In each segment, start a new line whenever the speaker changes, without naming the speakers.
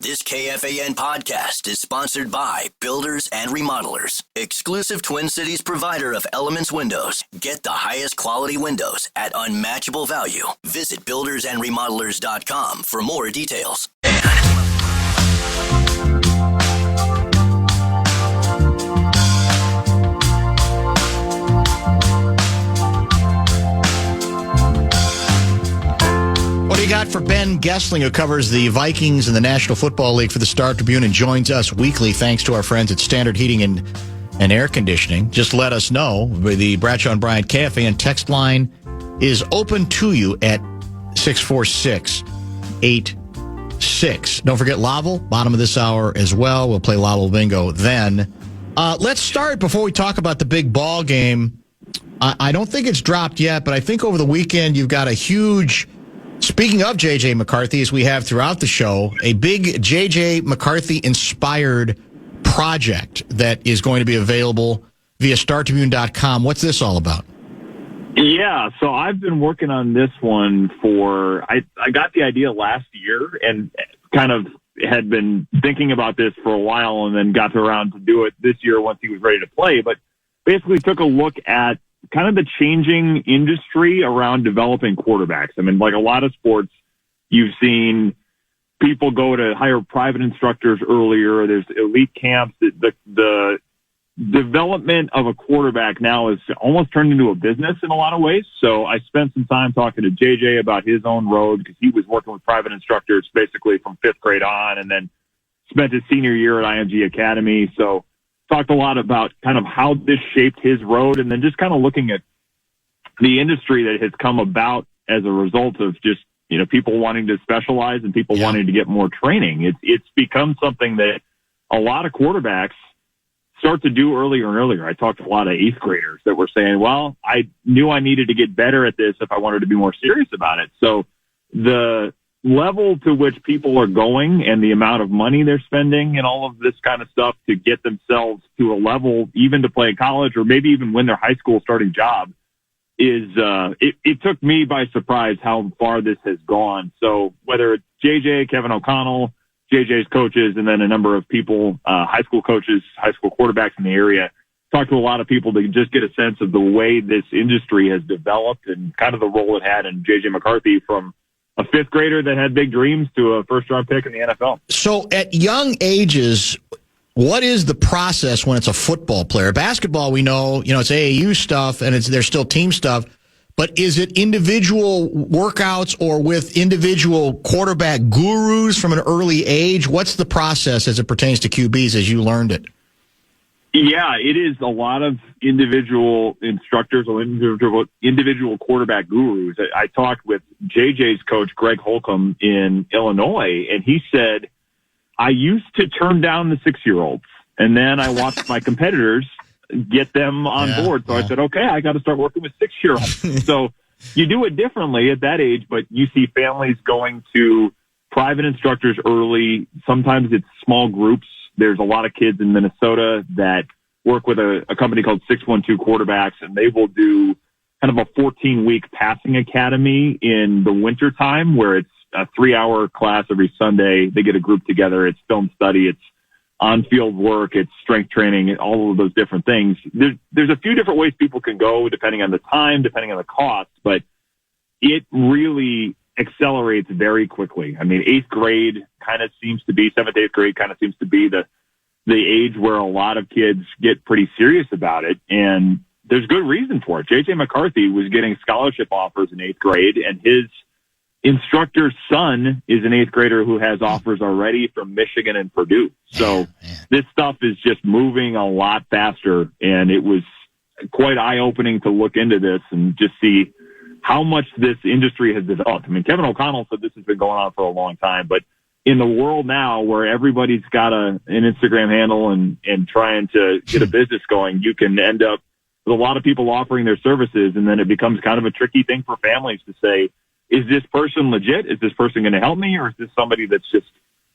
This KFAN podcast is sponsored by Builders and Remodelers, exclusive Twin Cities provider of Elements Windows. Get the highest quality windows at unmatchable value. Visit buildersandremodelers.com for more details.
What do you got for Ben Goessling, who covers the Vikings and the National Football League for the Star Tribune and joins us weekly thanks to our friends at Standard Heating and Air Conditioning? Just let us know. The Bradshaw and Bryant KFAN text line is open to you at 646-86. Don't forget Lavelle, bottom of this hour as well. We'll play Lavelle Bingo then. Let's start before we talk about the big ball game. I don't think it's dropped yet, but I think over the weekend you've got a huge... Speaking of J.J. McCarthy, as we have throughout the show, a big J.J. McCarthy-inspired project that is going to be available via StarTribune.com. What's this all about?
Yeah, so I've been working on this one I got the idea last year and kind of had been thinking about this for a while and then got around to do it this year once he was ready to play. But basically took a look at kind of the changing industry around developing quarterbacks. I mean, like a lot of sports, you've seen people go to hire private instructors earlier. There's elite camps. The development of a quarterback now is almost turned into a business in a lot of ways. So I spent some time talking to JJ about his own road because he was working with private instructors basically from fifth grade on and then spent his senior year at IMG Academy. So talked a lot about kind of how this shaped his road and then just kind of looking at the industry that has come about as a result of just, people wanting to specialize and people wanting to get more training. It's become something that a lot of quarterbacks start to do earlier and earlier. I talked to a lot of eighth graders that were saying, well, I knew I needed to get better at this if I wanted to be more serious about it. So the level to which people are going and the amount of money they're spending and all of this kind of stuff to get themselves to a level, even to play in college or maybe even win their high school starting job is, it took me by surprise how far this has gone. So whether it's JJ, Kevin O'Connell, JJ's coaches, and then a number of people, high school coaches, high school quarterbacks in the area, talked to a lot of people to just get a sense of the way this industry has developed and kind of the role it had in JJ McCarthy from a fifth grader that had big dreams to a first-round pick in the NFL. So
at young ages, what is the process when it's a football player? Basketball, we know, it's AAU stuff and there's still team stuff. But is it individual workouts or with individual quarterback gurus from an early age? What's the process as it pertains to QBs as you learned it?
Yeah, it is a lot of individual instructors or individual quarterback gurus. I talked with JJ's coach, Greg Holcomb, in Illinois, and he said, I used to turn down the 6-year-olds, and then I watched my competitors get them on board. So I said, okay, I got to start working with 6-year-olds. So you do it differently at that age, but you see families going to private instructors early. Sometimes it's small groups. There's a lot of kids in Minnesota that work with a company called 612 Quarterbacks, and they will do kind of a 14-week passing academy in the wintertime where it's a 3-hour class every Sunday. They get a group together. It's film study. It's on-field work. It's strength training, all of those different things. There's a few different ways people can go depending on the time, depending on the cost, but it really accelerates very quickly. I mean, 8th grade kind of seems to be, 7th, 8th grade kind of seems to be the age where a lot of kids get pretty serious about it. And there's good reason for it. J.J. McCarthy was getting scholarship offers in 8th grade, and his instructor's son is an 8th grader who has offers already from Michigan and Purdue. So this stuff is just moving a lot faster, and it was quite eye-opening to look into this and just see how much this industry has developed. I mean, Kevin O'Connell said this has been going on for a long time, but in the world now where everybody's got an Instagram handle and trying to get a business going, you can end up with a lot of people offering their services, and then it becomes kind of a tricky thing for families to say, is this person legit? Is this person going to help me? Or is this somebody that's just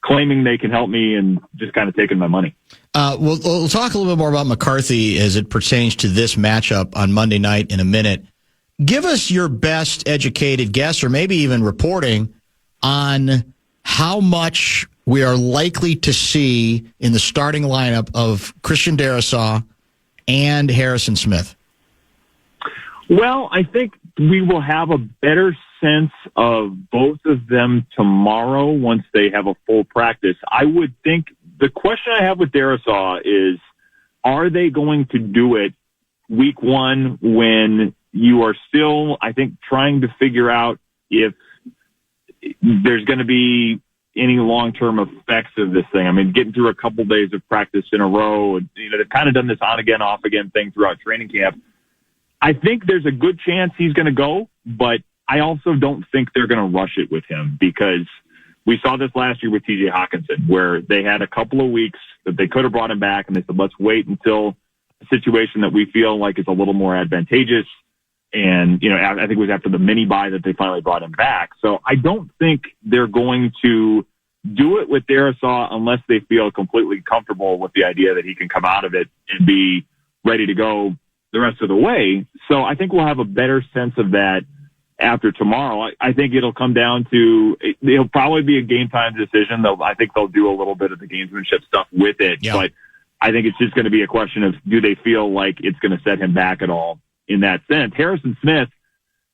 claiming they can help me and just kind of taking my money?
We'll talk a little bit more about McCarthy as it pertains to this matchup on Monday night in a minute. Give us your best educated guess or maybe even reporting on how much we are likely to see in the starting lineup of Christian Darrisaw and Harrison Smith?
Well, I think we will have a better sense of both of them tomorrow once they have a full practice. I would think the question I have with Darrisaw is, are they going to do it week one when you are still, I think, trying to figure out if there's going to be any long-term effects of this thing? I mean, getting through a couple days of practice in a row, they've kind of done this on-again, off-again thing throughout training camp. I think there's a good chance he's going to go, but I also don't think they're going to rush it with him, because we saw this last year with TJ Hawkinson, where they had a couple of weeks that they could have brought him back, and they said, let's wait until a situation that we feel like is a little more advantageous. And, I think it was after the mini bye that they finally brought him back. So I don't think they're going to do it with Darrisaw unless they feel completely comfortable with the idea that he can come out of it and be ready to go the rest of the way. So I think we'll have a better sense of that after tomorrow. I think it'll come down to, it'll probably be a game time decision. I think they'll do a little bit of the gamesmanship stuff with it, but I think it's just going to be a question of, do they feel like it's going to set him back at all in that sense? Harrison Smith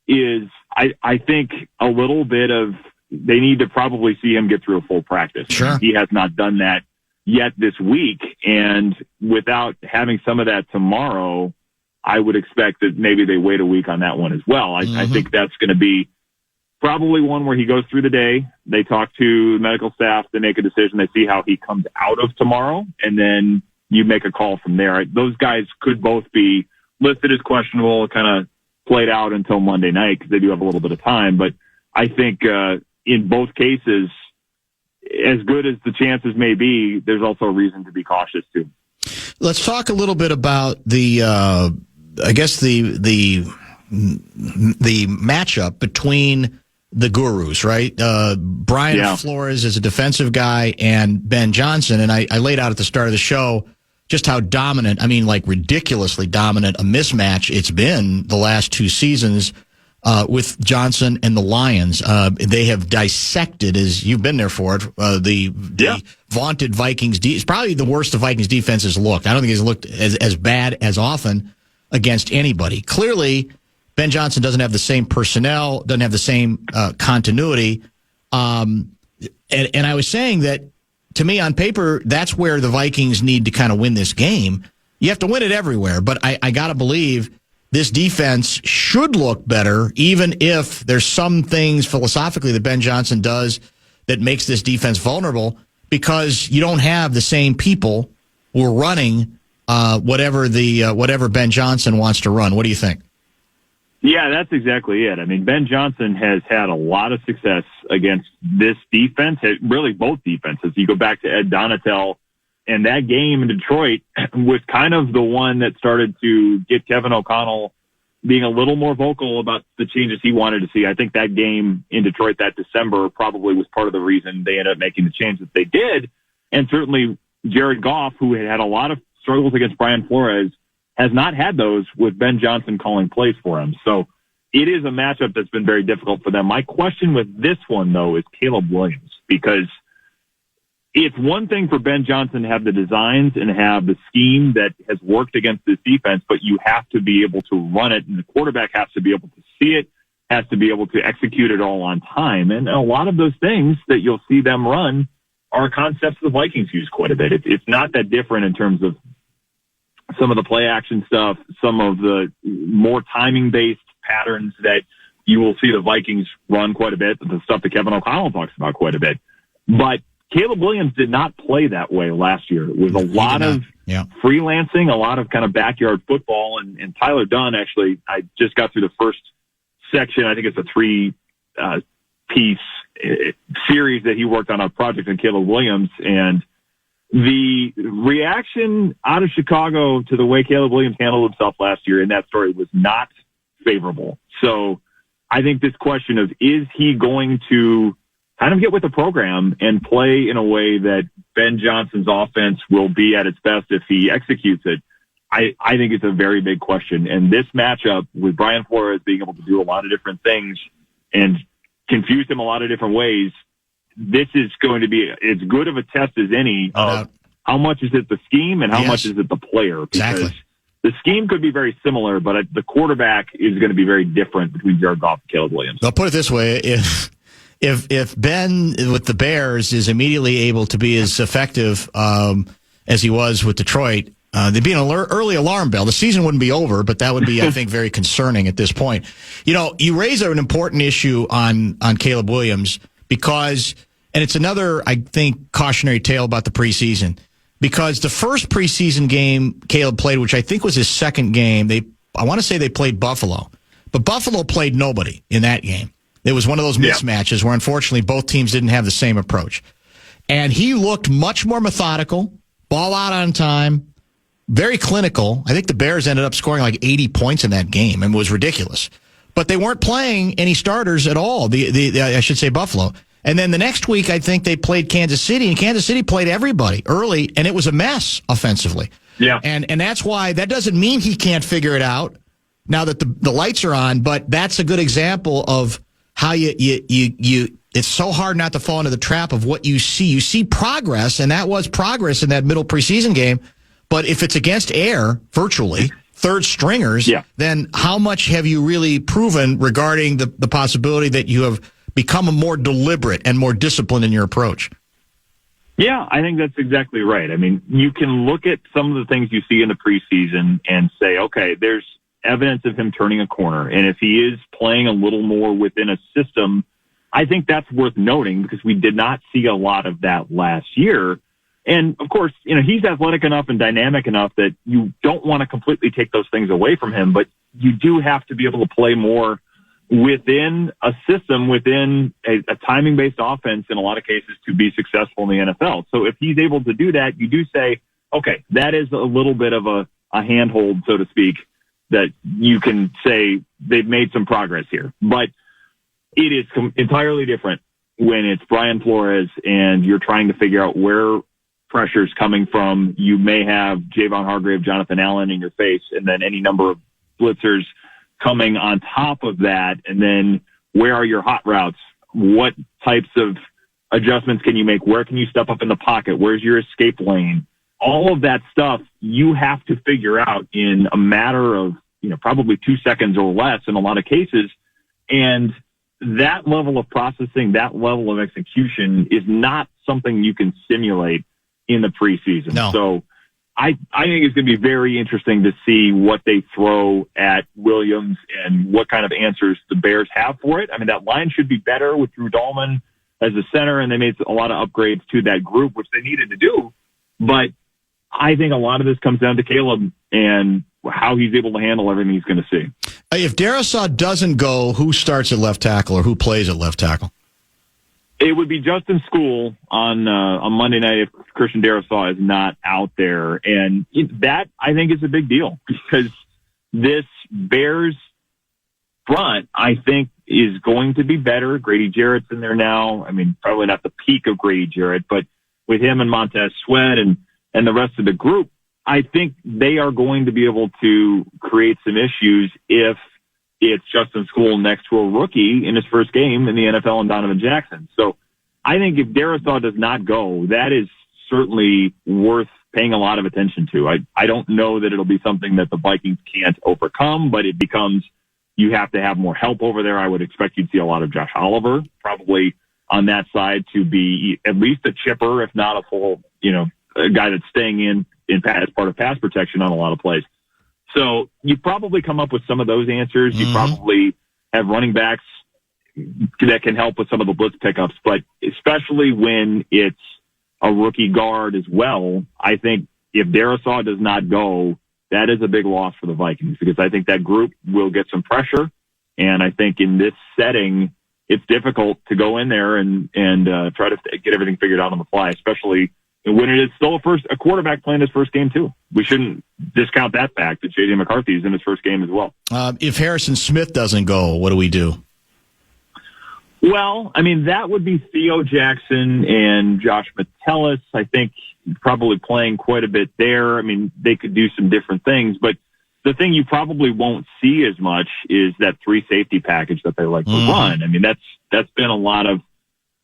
is, I think, a little bit of, they need to probably see him get through a full practice.
Sure.
He has not done that yet this week. And without having some of that tomorrow, I would expect that maybe they wait a week on that one as well. I think that's going to be probably one where he goes through the day. They talk to the medical staff. They make a decision. They see how he comes out of tomorrow, and then you make a call from there. Those guys could both be listed as questionable, kind of played out until Monday night, because they do have a little bit of time. But I think in both cases, as good as the chances may be, there's also a reason to be cautious too.
Let's talk a little bit about the matchup between the gurus, right? Brian Flores is a defensive guy, and Ben Johnson. And I laid out at the start of the show just how dominant, like ridiculously dominant a mismatch it's been the last two seasons with Johnson and the Lions. They have dissected, as you've been there for it, the vaunted Vikings. It's probably the worst the Vikings defense has looked. I don't think it's looked as bad as often against anybody. Clearly, Ben Johnson doesn't have the same personnel, doesn't have the same continuity. And I was saying that, to me, on paper, that's where the Vikings need to kind of win this game. You have to win it everywhere, but I got to believe this defense should look better, even if there's some things philosophically that Ben Johnson does that makes this defense vulnerable, because you don't have the same people who are running whatever Ben Johnson wants to run. What do you think?
Yeah, that's exactly it. I mean, Ben Johnson has had a lot of success against this defense, really both defenses. You go back to Ed Donatel, and that game in Detroit was kind of the one that started to get Kevin O'Connell being a little more vocal about the changes he wanted to see. I think that game in Detroit that December probably was part of the reason they ended up making the change that they did. And certainly Jared Goff, who had a lot of struggles against Brian Flores, has not had those with Ben Johnson calling plays for him. So it is a matchup that's been very difficult for them. My question with this one, though, is Caleb Williams, because it's one thing for Ben Johnson to have the designs and have the scheme that has worked against this defense, but you have to be able to run it, and the quarterback has to be able to see it, has to be able to execute it all on time. And a lot of those things that you'll see them run are concepts the Vikings use quite a bit. It's not that different in terms of some of the play action stuff, some of the more timing-based patterns that you will see the Vikings run quite a bit, the stuff that Kevin O'Connell talks about quite a bit. But Caleb Williams did not play that way last year. It was a lot of freelancing, a lot of kind of backyard football. And Tyler Dunn, actually, I just got through the first section. I think it's a three-piece series that he worked on a project on Caleb Williams. And the reaction out of Chicago to the way Caleb Williams handled himself last year in that story was not favorable. So I think this question of, is he going to kind of get with the program and play in a way that Ben Johnson's offense will be at its best if he executes it, I think it's a very big question. And this matchup with Brian Flores being able to do a lot of different things and confuse him a lot of different ways, this is going to be as good of a test as any of how much is it the scheme and how much is it the player. Because
exactly.
the scheme could be very similar, but the quarterback is going to be very different between Jared Goff and Caleb Williams.
I'll put it this way. If Ben with the Bears is immediately able to be as effective as he was with Detroit, there'd be an early alarm bell. The season wouldn't be over, but that would be, I think, very concerning at this point. You know, you raise an important issue on Caleb Williams because, and it's another, I think, cautionary tale about the preseason. Because the first preseason game Caleb played, which I think was his second game, I want to say they played Buffalo. But Buffalo played nobody in that game. It was one of those mismatches where, unfortunately, both teams didn't have the same approach. And he looked much more methodical, ball out on time, very clinical. I think the Bears ended up scoring like 80 points in that game and was ridiculous. But they weren't playing any starters at all, I should say Buffalo. And then the next week, I think they played Kansas City, and Kansas City played everybody early, and it was a mess offensively.
Yeah.
And that's why that doesn't mean he can't figure it out now that the lights are on, but that's a good example of how you it's so hard not to fall into the trap of what you see. You see progress, and that was progress in that middle preseason game. But if it's against air, virtually, third stringers, then how much have you really proven regarding the possibility that you have become a more deliberate and more disciplined in your approach?
Yeah, I think that's exactly right. I mean, you can look at some of the things you see in the preseason and say, okay, there's evidence of him turning a corner. And if he is playing a little more within a system, I think that's worth noting because we did not see a lot of that last year. And of course, you know, he's athletic enough and dynamic enough that you don't want to completely take those things away from him, but you do have to be able to play more within a system, within a timing-based offense in a lot of cases to be successful in the NFL. So if he's able to do that, you do say, okay, that is a little bit of a handhold, so to speak, that you can say they've made some progress here. But it is entirely different when it's Brian Flores and you're trying to figure out where pressure's coming from. You may have Javon Hargrave, Jonathan Allen in your face, and then any number of blitzers coming on top of that, and then where are your hot routes? What types of adjustments can you make? Where can you step up in the pocket? Where's your escape lane? All of that stuff you have to figure out in a matter of, you know, probably 2 seconds or less in a lot of cases. And that level of processing, that level of execution is not something you can simulate in the preseason.
No.
So I think it's going to be very interesting to see what they throw at Williams and what kind of answers the Bears have for it. I mean, that line should be better with Drew Dahlman as a center, and they made a lot of upgrades to that group, which they needed to do. But I think a lot of this comes down to Caleb and how he's able to handle everything he's going to see.
If Darrisaw doesn't go, who starts at left tackle or who plays at left tackle?
It would be Justin School on Monday night if Christian Darrisaw is not out there. And that, I think, is a big deal because this Bears front, I think, is going to be better. Grady Jarrett's in there now. I mean, probably not the peak of Grady Jarrett, but with him and Montez Sweat and the rest of the group, I think they are going to be able to create some issues if it's Justin School next to a rookie in his first game in the NFL and Donovan Jackson. So I think if Darrisaw does not go, that is certainly worth paying a lot of attention to. I don't know that it'll be something that the Vikings can't overcome, but it becomes you have to have more help over there. I would expect you'd see a lot of Josh Oliver probably on that side to be at least a chipper, if not a full, you know, a guy that's staying in as part of pass protection on a lot of plays. So you probably come up with some of those answers. You probably have running backs that can help with some of the blitz pickups, but especially when it's a rookie guard as well, I think if Darrisaw does not go, that is a big loss for the Vikings because I think that group will get some pressure. And I think in this setting, it's difficult to go in there and try to get everything figured out on the fly, especially when it is still a quarterback playing his first game too. We shouldn't discount that fact that J.J. McCarthy is in his first game as well.
If Harrison Smith doesn't go, what do we do?
Well, I mean, that would be Theo Jackson and Josh Metellus. I think probably playing quite a bit there. I mean, they could do some different things, but the thing you probably won't see as much is that 3 safety package that they like to run. I mean, that's been a lot of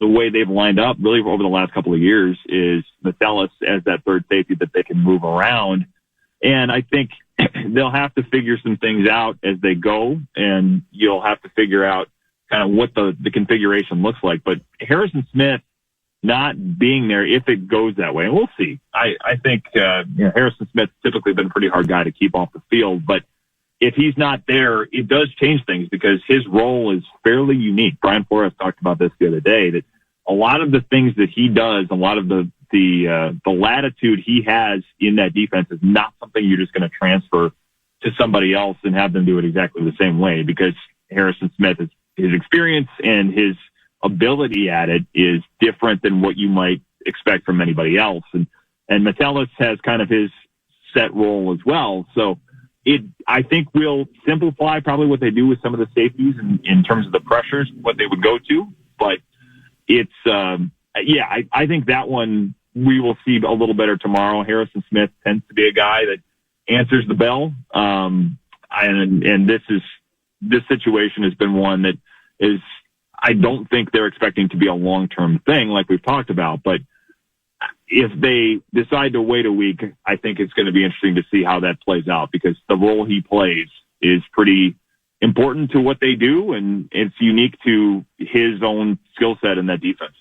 the way they've lined up really over the last couple of years is Metellus as that third safety that they can move around. And I think they'll have to figure some things out as they go, and you'll have to figure out kind of what the configuration looks like. But Harrison Smith not being there, if it goes that way, and we'll see. I think Harrison Smith's typically been a pretty hard guy to keep off the field, but if he's not there, it does change things because his role is fairly unique. Brian Flores talked about this the other day, that a lot of the things that he does, a lot of the latitude he has in that defense is not something you're just going to transfer to somebody else and have them do it exactly the same way, because Harrison Smith, his experience and his ability at it is different than what you might expect from anybody else. And Metellus has kind of his set role as well. So I think will simplify probably what they do with some of the safeties in terms of the pressures, what they would go to. But it's, I think that one we will see a little better tomorrow. Harrison Smith tends to be a guy that answers the bell. And this situation has been one that is, I don't think they're expecting to be a long-term thing like we've talked about, but if they decide to wait a week, I think it's going to be interesting to see how that plays out, because the role he plays is pretty important to what they do, and it's unique to his own skill set in that defense.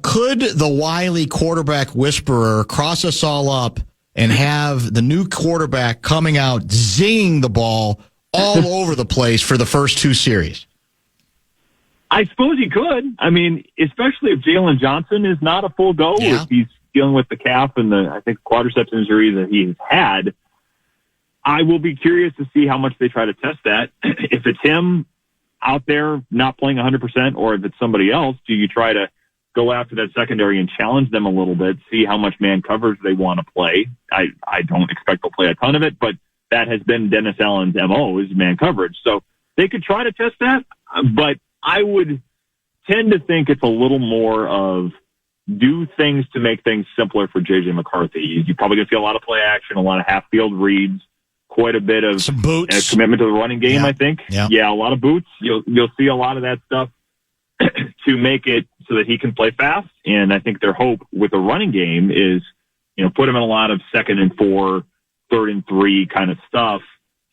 Could the wily quarterback whisperer cross us all up and have the new quarterback coming out zinging the ball all over the place for the first two series?
I suppose he could. I mean, especially if Jalen Johnson is not a full go, if he's dealing with the calf and I think quadriceps injury that he's had. I will be curious to see how much they try to test that. If it's him out there not playing 100%, or if it's somebody else, do you try to go after that secondary and challenge them a little bit, see how much man coverage they want to play? I don't expect they'll play a ton of it, but that has been Dennis Allen's MO, is man coverage. So they could try to test that, but I would tend to think it's a little more of do things to make things simpler for J.J. McCarthy. You're probably going to see a lot of play action, a lot of half-field reads, quite a bit of
some boots.
Commitment to the running game, I think.
Yeah,
a lot of boots. You'll see a lot of that stuff to make it so that he can play fast. And I think their hope with the running game is, put him in a lot of 2nd and 4, 3rd and 3 kind of stuff,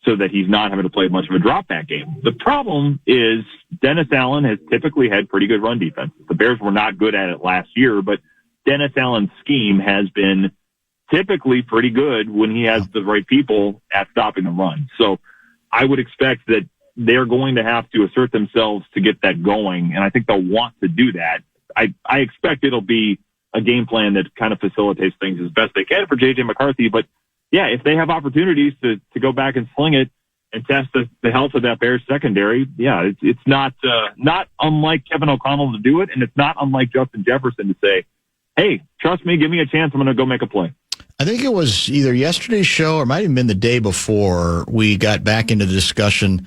so that he's not having to play much of a drop back game. The problem is Dennis Allen has typically had pretty good run defense. The Bears were not good at it last year, but Dennis Allen's scheme has been typically pretty good when he has the right people at stopping the run. So I would expect that they're going to have to assert themselves to get that going, and I think they'll want to do that. I expect it'll be a game plan that kind of facilitates things as best they can for J.J. McCarthy, but yeah, if they have opportunities to go back and sling it and test the health of that Bears secondary, it's not unlike Kevin O'Connell to do it, and it's not unlike Justin Jefferson to say, hey, trust me, give me a chance, I'm going to go make a play.
I think it was either yesterday's show or it might have been the day before we got back into the discussion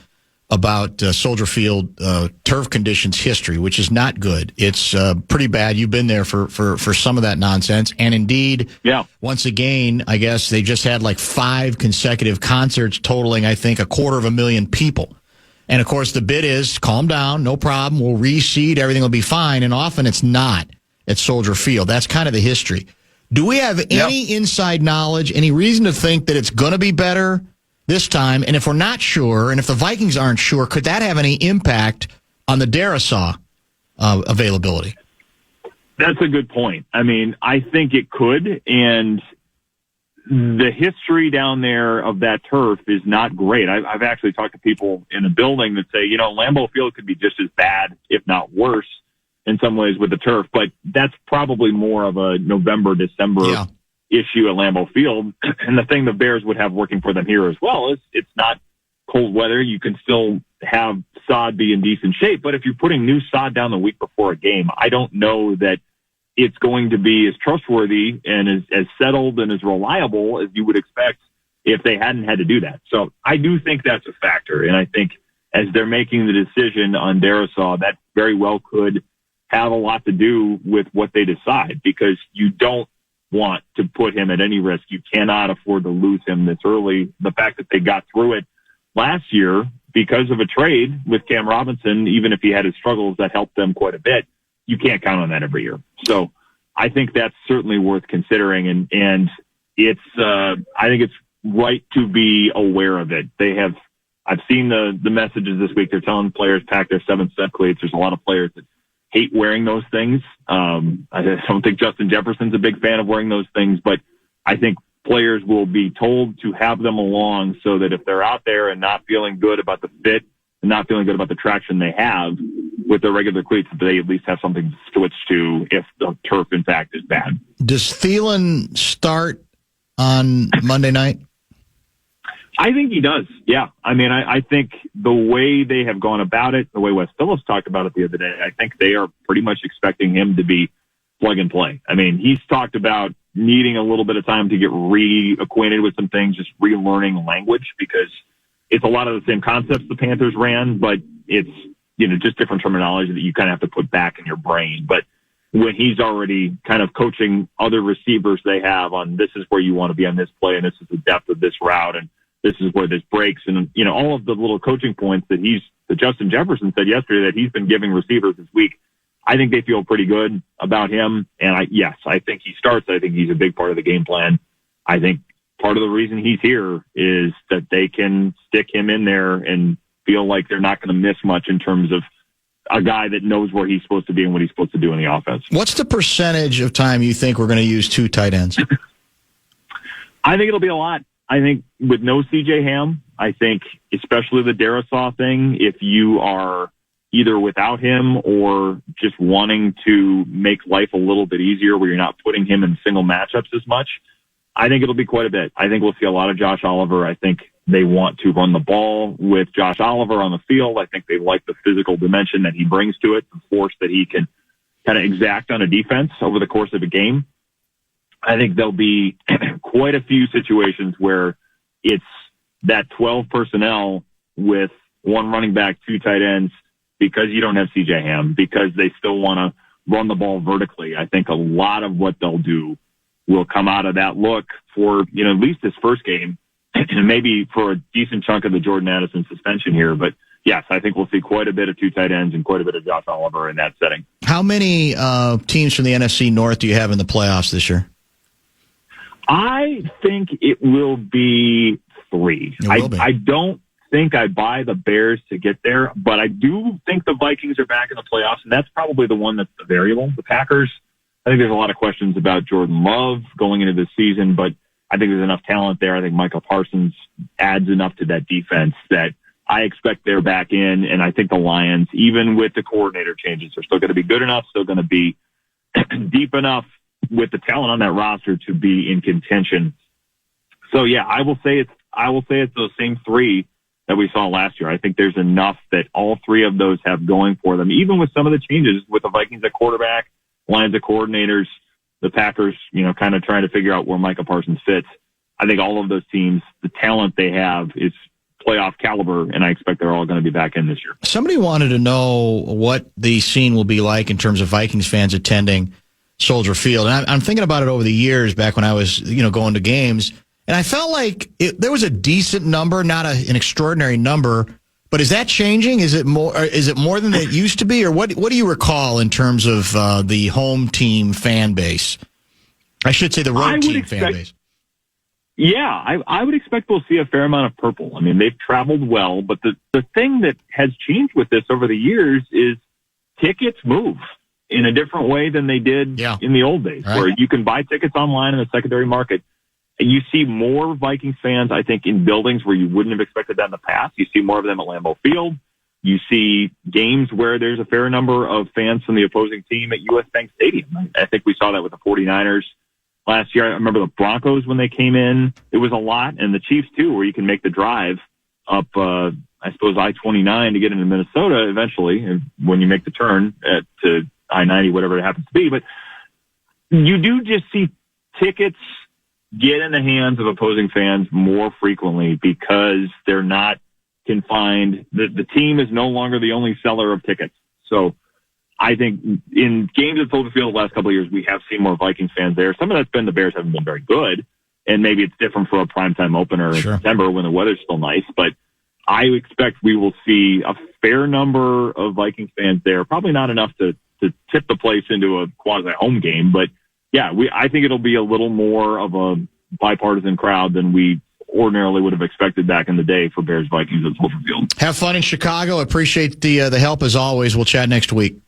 about Soldier Field turf conditions history, which is not good. It's pretty bad. You've been there for some of that nonsense. And indeed, once again, I guess they just had like 5 consecutive concerts totaling, I think, 250,000 people. And, of course, the bid is calm down, no problem. We'll reseed. Everything will be fine. And often it's not at Soldier Field. That's kind of the history. Do we have any inside knowledge, any reason to think that it's going to be better this time? And if we're not sure, and if the Vikings aren't sure, could that have any impact on the Darisaw availability?
That's a good point. I mean, I think it could, and the history down there of that turf is not great. I've actually talked to people in the building that say, Lambeau Field could be just as bad, if not worse, in some ways with the turf, but that's probably more of a November, December issue at Lambeau Field. And the thing the Bears would have working for them here as well is it's not cold weather. You can still have sod be in decent shape, but if you're putting new sod down the week before a game, I don't know that it's going to be as trustworthy and as settled and as reliable as you would expect if they hadn't had to do that. So I do think that's a factor. And I think as they're making the decision on Darisaw, that very well could have a lot to do with what they decide, because you don't want to put him at any risk. You cannot afford to lose him this early. The fact that they got through it last year because of a trade with Cam Robinson, even if he had his struggles, that helped them quite a bit. you can't count on that every year. So I think that's certainly worth considering. And it's, I think it's right to be aware of it. I've seen the messages this week. They're telling players pack their 7-step cleats. There's a lot of players that hate wearing those things. I don't think Justin Jefferson's a big fan of wearing those things, but I think players will be told to have them along so that if they're out there and not feeling good about the fit and not feeling good about the traction they have with their regular cleats, they at least have something to switch to if the turf, in fact, is bad.
Does Thielen start on Monday night?
I think he does, yeah. I mean, I think the way they have gone about it, the way Wes Phillips talked about it the other day, I think they are pretty much expecting him to be plug and play. I mean, he's talked about needing a little bit of time to get reacquainted with some things, just relearning language, because it's a lot of the same concepts the Panthers ran, but it's, just different terminology that you kind of have to put back in your brain. But when he's already kind of coaching other receivers they have on, this is where you want to be on this play, and this is the depth of this route, and this is where this breaks, and all of the little coaching points that Justin Jefferson said yesterday that he's been giving receivers this week, I think they feel pretty good about him. And I think he starts. I think he's a big part of the game plan. I think part of the reason he's here is that they can stick him in there and feel like they're not going to miss much in terms of a guy that knows where he's supposed to be and what he's supposed to do in the offense.
What's the percentage of time you think we're going to use 2 tight ends?
I think it'll be a lot. I think with no CJ Ham, I think especially the Darisaw thing, if you are either without him or just wanting to make life a little bit easier where you're not putting him in single matchups as much, I think it'll be quite a bit. I think we'll see a lot of Josh Oliver. I think they want to run the ball with Josh Oliver on the field. I think they like the physical dimension that he brings to it, the force that he can kind of exact on a defense over the course of a game. I think there'll be quite a few situations where it's that 12 personnel with 1 running back, 2 tight ends, because you don't have CJ Ham, because they still want to run the ball vertically. I think a lot of what they'll do will come out of that look for, at least this first game, and maybe for a decent chunk of the Jordan Addison suspension here. But yes, I think we'll see quite a bit of 2 tight ends and quite a bit of Josh Oliver in that setting.
How many teams from the NFC North do you have in the playoffs this year?
I think it will be 3. I don't think I buy the Bears to get there, but I do think the Vikings are back in the playoffs, and that's probably the one that's the variable. The Packers, I think there's a lot of questions about Jordan Love going into this season, but I think there's enough talent there. I think Michael Parsons adds enough to that defense that I expect they're back in, and I think the Lions, even with the coordinator changes, are still going to be good enough, still going to be deep enough with the talent on that roster to be in contention. So yeah, I will say it's those same 3 that we saw last year. I think there's enough that all 3 of those have going for them, even with some of the changes with the Vikings at quarterback, Lions at coordinators, the Packers, kind of trying to figure out where Micah Parsons fits. I think all of those teams, the talent they have is playoff caliber, and I expect they're all going to be back in this year. Somebody
wanted to know what the scene will be like in terms of Vikings fans attending Soldier Field. And I'm thinking about it over the years back when I was, going to games, and I felt like there was a decent number, not an extraordinary number. But is that changing? Is it more than it used to be, or what do you recall in terms of the home team fan base? I should say the road team fan base.
Yeah, I would expect we'll see a fair amount of purple. I mean, they've traveled well, but the thing that has changed with this over the years is tickets move in a different way than they did in the old days, where you can buy tickets online in the secondary market. And you see more Vikings fans, I think, in buildings where you wouldn't have expected that in the past. You see more of them at Lambeau Field. You see games where there's a fair number of fans from the opposing team at U.S. Bank Stadium. I think we saw that with the 49ers last year. I remember the Broncos when they came in. It was a lot. And the Chiefs, too, where you can make the drive up, I suppose, I-29 to get into Minnesota eventually, when you make the turn to I-90, whatever it happens to be. But you do just see tickets get in the hands of opposing fans more frequently because they're not confined. The team is no longer the only seller of tickets. So I think in games at Soldier Field the last couple of years, we have seen more Vikings fans there. Some of that's been the Bears haven't been very good, and maybe it's different for a primetime opener in September when the weather's still nice. But I expect we will see a fair number of Vikings fans there. Probably not enough to to tip the place into a quasi home game. But yeah, I think it'll be a little more of a bipartisan crowd than we ordinarily would have expected back in the day for Bears Vikings at Soldier Field.
Have fun in Chicago. Appreciate the help as always. We'll chat next week.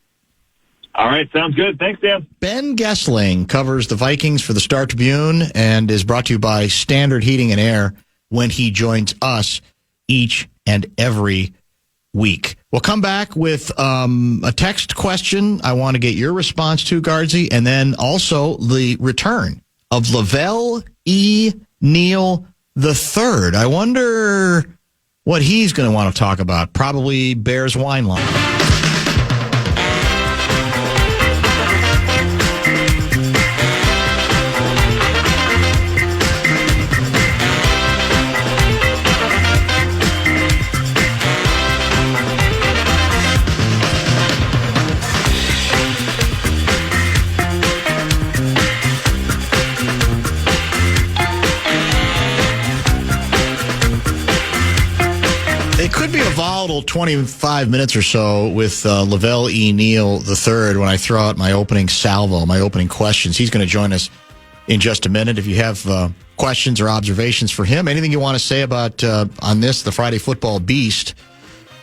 All right, sounds good. Thanks, Dan.
Ben Goessling covers the Vikings for the Star Tribune and is brought to you by Standard Heating and Air when he joins us each and every week. We'll come back with a text question I want to get your response to, Guardsy, and then also the return of Lavelle Neal III. I wonder what he's going to want to talk about. Probably Bears wine line. It could be a volatile 25 minutes or so with Lavelle Neal III when I throw out my opening salvo, my opening questions. He's going to join us in just a minute. If you have questions or observations for him, anything you want to say about on this, the Friday Football Beast,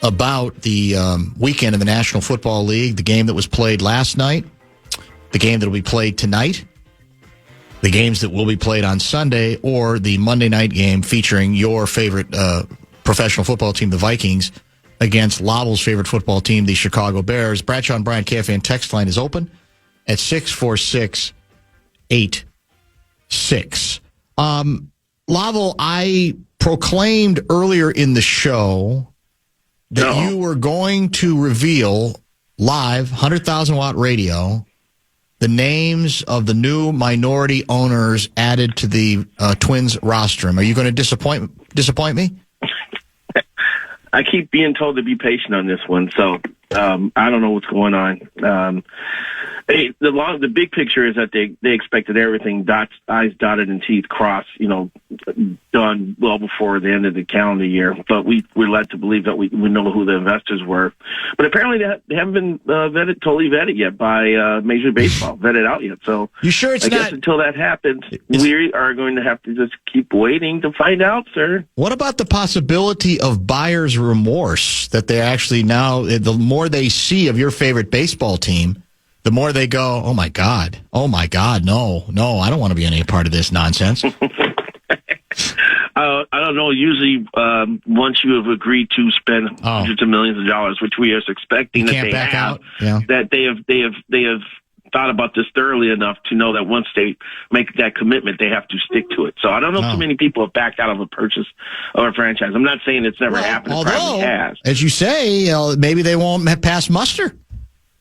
about the weekend in the National Football League, the game that was played last night, the game that will be played tonight, the games that will be played on Sunday, or the Monday night game featuring your favorite professional football team, the Vikings, against Lavelle's favorite football team, the Chicago Bears. Bradshaw and Bryant KFAN text line is open at 646-86. Lavelle, I proclaimed earlier in the show that you were going to reveal live, 100,000-watt radio, the names of the new minority owners added to the Twins rostrum. Are you going to disappoint me?
I keep being told to be patient on this one, so I don't know what's going on. The big picture is that they expected everything I's dotted and T's crossed, done well before the end of the calendar year. But we're led to believe that we know who the investors were. But apparently they haven't been totally vetted yet by Major League Baseball, vetted out yet. So
you sure it's
I guess until that happens, we are going to have to just keep waiting to find out, sir.
What about the possibility of buyer's remorse, that they actually now, the more they see of your favorite baseball team, the more they go, oh my God, no, I don't want to be any part of this nonsense.
I don't know. Usually, once you have agreed to spend hundreds of millions of dollars, which we are expecting that they have, that they have thought about this thoroughly enough to know that once they make that commitment, they have to stick to it. So I don't know if too many people have backed out of a purchase of a franchise. I'm not saying it's never happened. It probably has.
As you say, maybe they won't pass muster.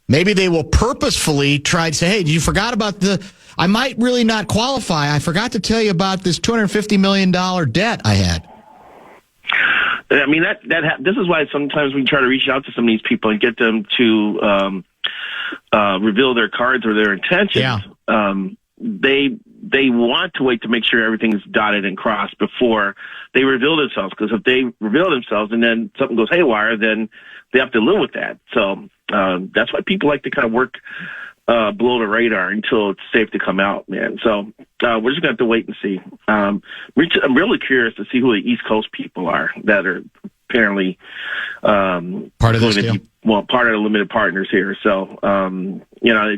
Maybe they will purposefully try to say, hey, you forgot about I might really not qualify. I forgot to tell you about this $250 million debt I had.
I mean, this is why sometimes we try to reach out to some of these people and get them to reveal their cards or their intentions. Yeah. They want to wait to make sure everything's dotted and crossed before they reveal themselves. Because if they reveal themselves and then something goes haywire, then they have to live with that. So that's why people like to kind of work below the radar until it's safe to come out, man. So we're just going to have to wait and see. I'm really curious to see who the East Coast people are that are apparently
part of this deal.
Part of the limited partners here. So, I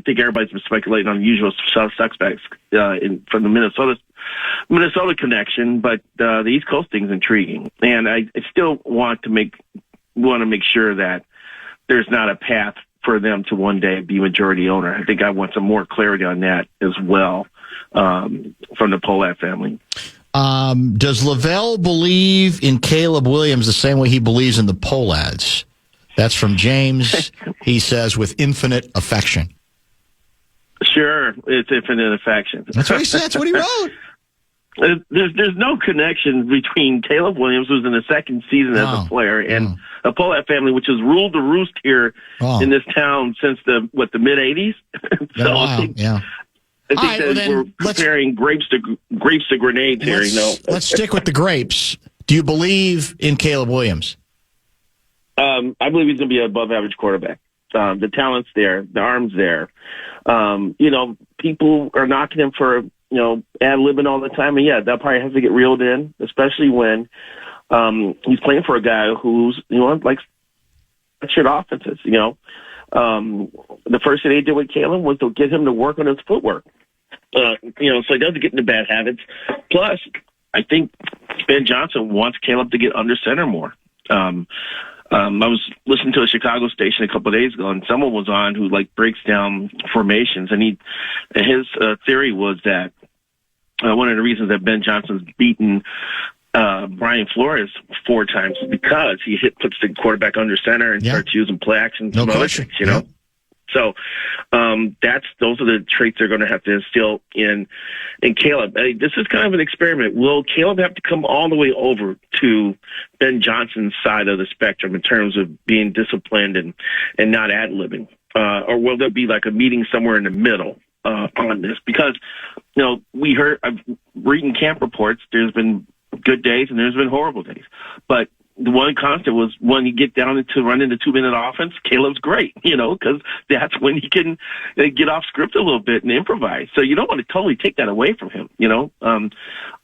think everybody's been speculating on the usual suspects from the Minnesota connection, but the East Coast thing's intriguing, and I still want to make sure that there's not a path for them to one day be majority owner. I think I want some more clarity on that as well from the Polat family.
Does Lavelle believe in Caleb Williams the same way he believes in the Polats? That's from James. He says, with infinite affection.
Sure, it's infinite affection.
That's what he said. That's what he wrote.
There's no connection between Caleb Williams, who's in the second season as a player, and the Polat family, which has ruled the roost here in this town since the mid-'80s. So I think we're comparing grapes to grenades here.
Let's stick with the grapes. Do you believe in Caleb Williams?
I believe he's going to be an above-average quarterback. The talent's there. The arm's there. People are knocking him for, ad-libbing all the time. And, yeah, that probably has to get reeled in, especially when he's playing for a guy who's, likes shit offenses, The first thing they did with Caleb was to get him to work on his footwork. So he doesn't get into bad habits. Plus, I think Ben Johnson wants Caleb to get under center more. I was listening to a Chicago station a couple of days ago, and someone was on who breaks down formations, and his theory was that one of the reasons that Ben Johnson's beaten Brian Flores 4 times is because he puts the quarterback under center and starts using play action.
No question.
Yep. So those are the traits they're going to have to instill in Caleb. This is kind of an experiment. Will Caleb have to come all the way over to Ben Johnson's side of the spectrum in terms of being disciplined and not ad-libbing? Or will there be a meeting somewhere in the middle on this? Because, I've reading camp reports, there's been good days and there's been horrible days. But the one constant was when you get down to run into 2-minute offense, Caleb's great, because that's when he can get off script a little bit and improvise. So you don't want to totally take that away from him. A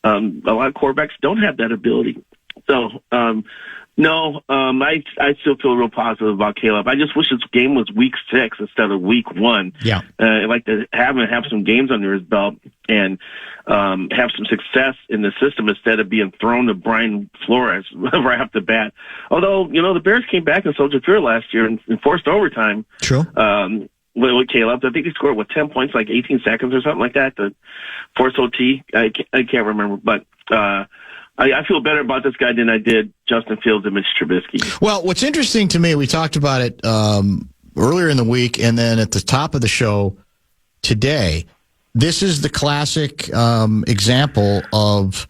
lot of quarterbacks don't have that ability. So, I still feel real positive about Caleb. I just wish this game was week 6 instead of week 1.
Yeah.
I'd like to have him have some games under his belt and have some success in the system instead of being thrown to Brian Flores right off the bat. Although, the Bears came back in Soldier Field last year and forced overtime.
True.
With Caleb. I think he scored, 10 points, 18 seconds or something like that to force OT. I can't remember, but I feel better about this guy than I did Justin Fields and Mitch Trubisky.
Well, what's interesting to me, we talked about it earlier in the week and then at the top of the show today. This is the classic example of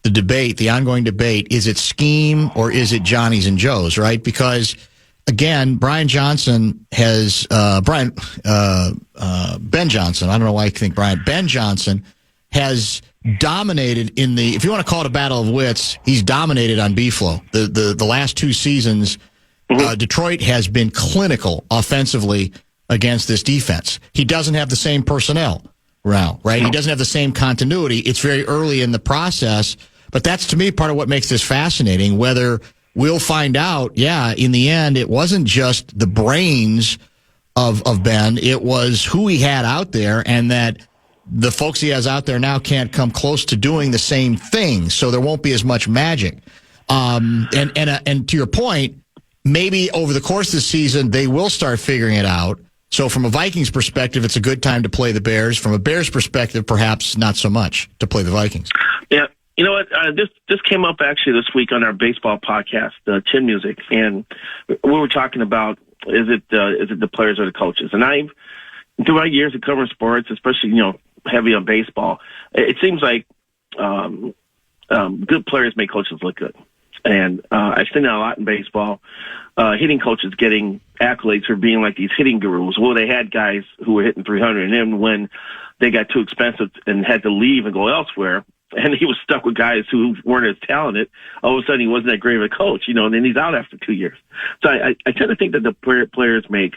the debate, the ongoing debate. Is it scheme or is it Johnny's and Joe's, right? Because, again, Ben Johnson, I don't know why I think Ben Johnson has dominated in if you want to call it a battle of wits, he's dominated on B-flow. The last 2 seasons, Detroit has been clinical offensively against this defense. He doesn't have the same personnel now, right? He doesn't have the same continuity. It's very early in the process, but that's, to me, part of what makes this fascinating, whether we'll find out, in the end, it wasn't just the brains of Ben, it was who he had out there, and that the folks he has out there now can't come close to doing the same thing, so there won't be as much magic. And to your point, maybe over the course of the season, they will start figuring it out. So from a Vikings perspective, it's a good time to play the Bears. From a Bears perspective, perhaps not so much to play the Vikings.
Yeah. You know what? This came up actually this week on our baseball podcast, Chin Music, and we were talking about is it the players or the coaches? And through my years of covering sports, especially heavy on baseball, it seems like good players make coaches look good. And I've seen that a lot in baseball. Hitting coaches getting accolades for being like these hitting gurus. Well, they had guys who were hitting 300, and then when they got too expensive and had to leave and go elsewhere, and he was stuck with guys who weren't as talented, all of a sudden he wasn't that great of a coach, and then he's out after 2 years. So I tend to think that the players make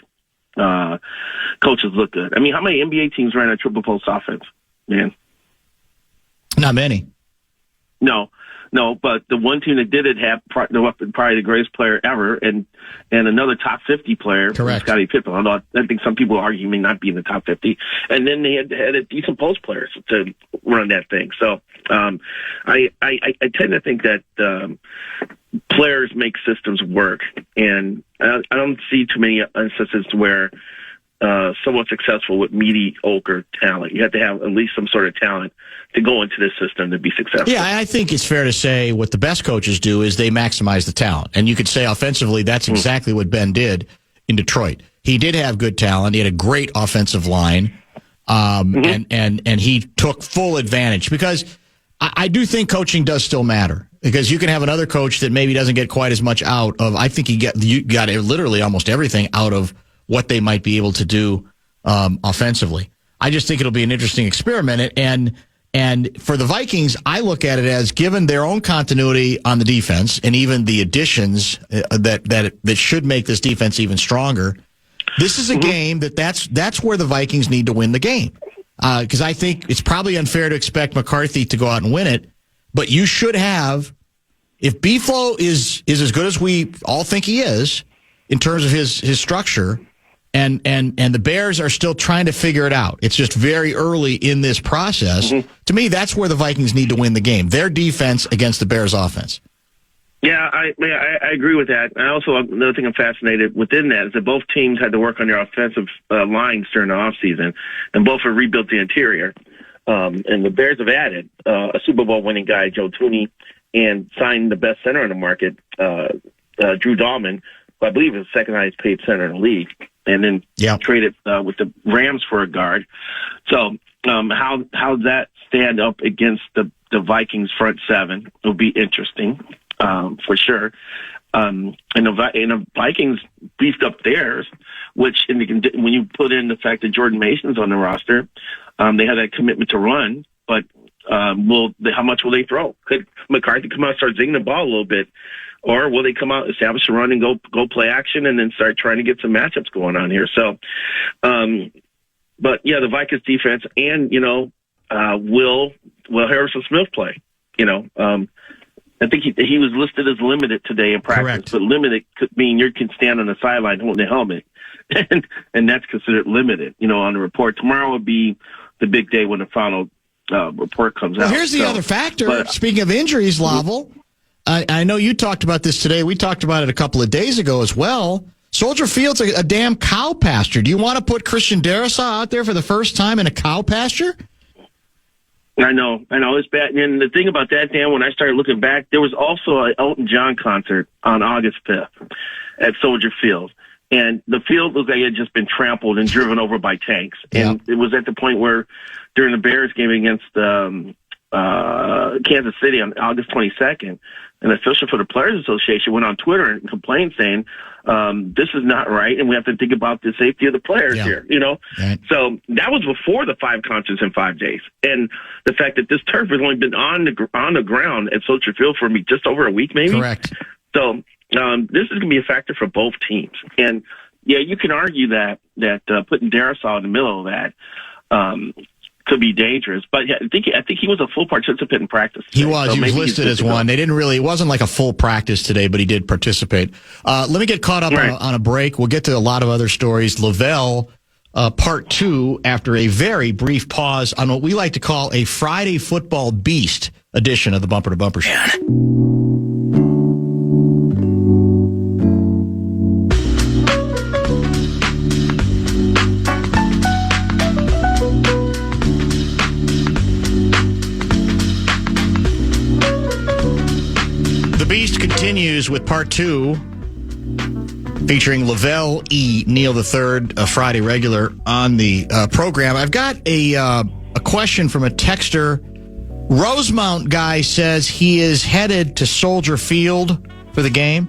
coaches look good. I mean, how many NBA teams ran a triple post offense, man?
Not many.
No, but the one team that did it had probably the greatest player ever, and another top 50 player, Scottie Pippen. Although I think some people argue he may not be in the top 50. And then they had a decent post players to run that thing. So I tend to think that players make systems work, and I don't see too many instances where someone successful with mediocre talent. You have to have at least some sort of talent to go into this system to be successful.
Yeah, I think it's fair to say what the best coaches do is they maximize the talent. And you could say offensively, that's exactly what Ben did in Detroit. He did have good talent. He had a great offensive line. And he took full advantage, because I do think coaching does still matter, because you can have another coach that maybe doesn't get quite as much out of. I think you got literally almost everything out of what they might be able to do offensively. I just think it'll be an interesting experiment. And for the Vikings, I look at it as, given their own continuity on the defense and even the additions that should make this defense even stronger, This is a game that's where the Vikings need to win the game. Because I think it's probably unfair to expect McCarthy to go out and win it, but you should have, if B-Flow is as good as we all think he is in terms of his structure, and the Bears are still trying to figure it out. It's just very early in this process. To me, that's where the Vikings need to win the game. Their defense against the Bears' offense.
Yeah, I agree with that. And also, another thing I'm fascinated within that is that both teams had to work on their offensive lines during the offseason, and both have rebuilt the interior. And the Bears have added a Super Bowl winning guy, Joe Thuney, and signed the best center on the market, Drew Dahlman, who I believe is the second highest paid center in the league, and then traded with the Rams for a guard. So how that stand up against the Vikings front seven will be interesting. For sure. And the Vikings beefed up theirs, which when you put in the fact that Jordan Mason's on the roster, they have that commitment to run, but how much will they throw? Could McCarthy come out and start zinging the ball a little bit, or will they come out, establish a run, and go play action, and then start trying to get some matchups going on here? So, but yeah, the Vikings defense, and will Harrison Smith play? I think he was listed as limited today in practice.
Correct.
But limited could mean you can stand on the sideline holding the helmet, and that's considered limited. On the report tomorrow will be the big day when the final report comes out.
Here's the other factor. Speaking of injuries, Lavelle, I know you talked about this today. We talked about it a couple of days ago as well. Soldier Field's a damn cow pasture. Do you want to put Christian Darrisaw out there for the first time in a cow pasture?
I know, it's bad. And the thing about that, Dan, when I started looking back, there was also an Elton John concert on August 5th at Soldier Field. And the field looked like it had just been trampled and driven over by tanks. And it was at the point where during the Bears game against Kansas City on August 22nd, an official for the Players Association went on Twitter and complained saying, this is not right, and we have to think about the safety of the players here, Right. So that was before the 5 concerts in 5 days. And the fact that this turf has only been on the ground at Soldier Field for just over a week, maybe.
Correct.
So this is going to be a factor for both teams. And, yeah, you can argue that putting Darrisaw in the middle of that could be dangerous, but yeah, I think he was a full participant in practice today.
He was. So he was listed as one. They didn't really. It wasn't like a full practice today, but he did participate. Let me get caught up on a break. We'll get to a lot of other stories. Lavelle, part 2, after a very brief pause on what we like to call a Friday Football Beast edition of the Bumper to Bumper Show. Beast continues with part 2, featuring Lavelle Neal III, a Friday regular on the program. I've got a question from a texter. Rosemount guy says he is headed to Soldier Field for the game.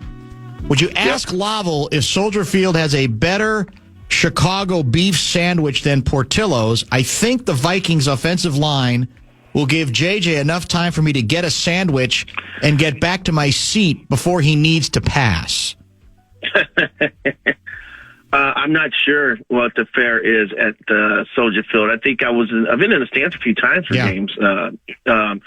Would you ask Lavelle if Soldier Field has a better Chicago beef sandwich than Portillo's? I think the Vikings offensive line will give JJ enough time for me to get a sandwich and get back to my seat before he needs to pass.
I'm not sure what the fare is at Soldier Field. I think I've been in the stands a few times for games. I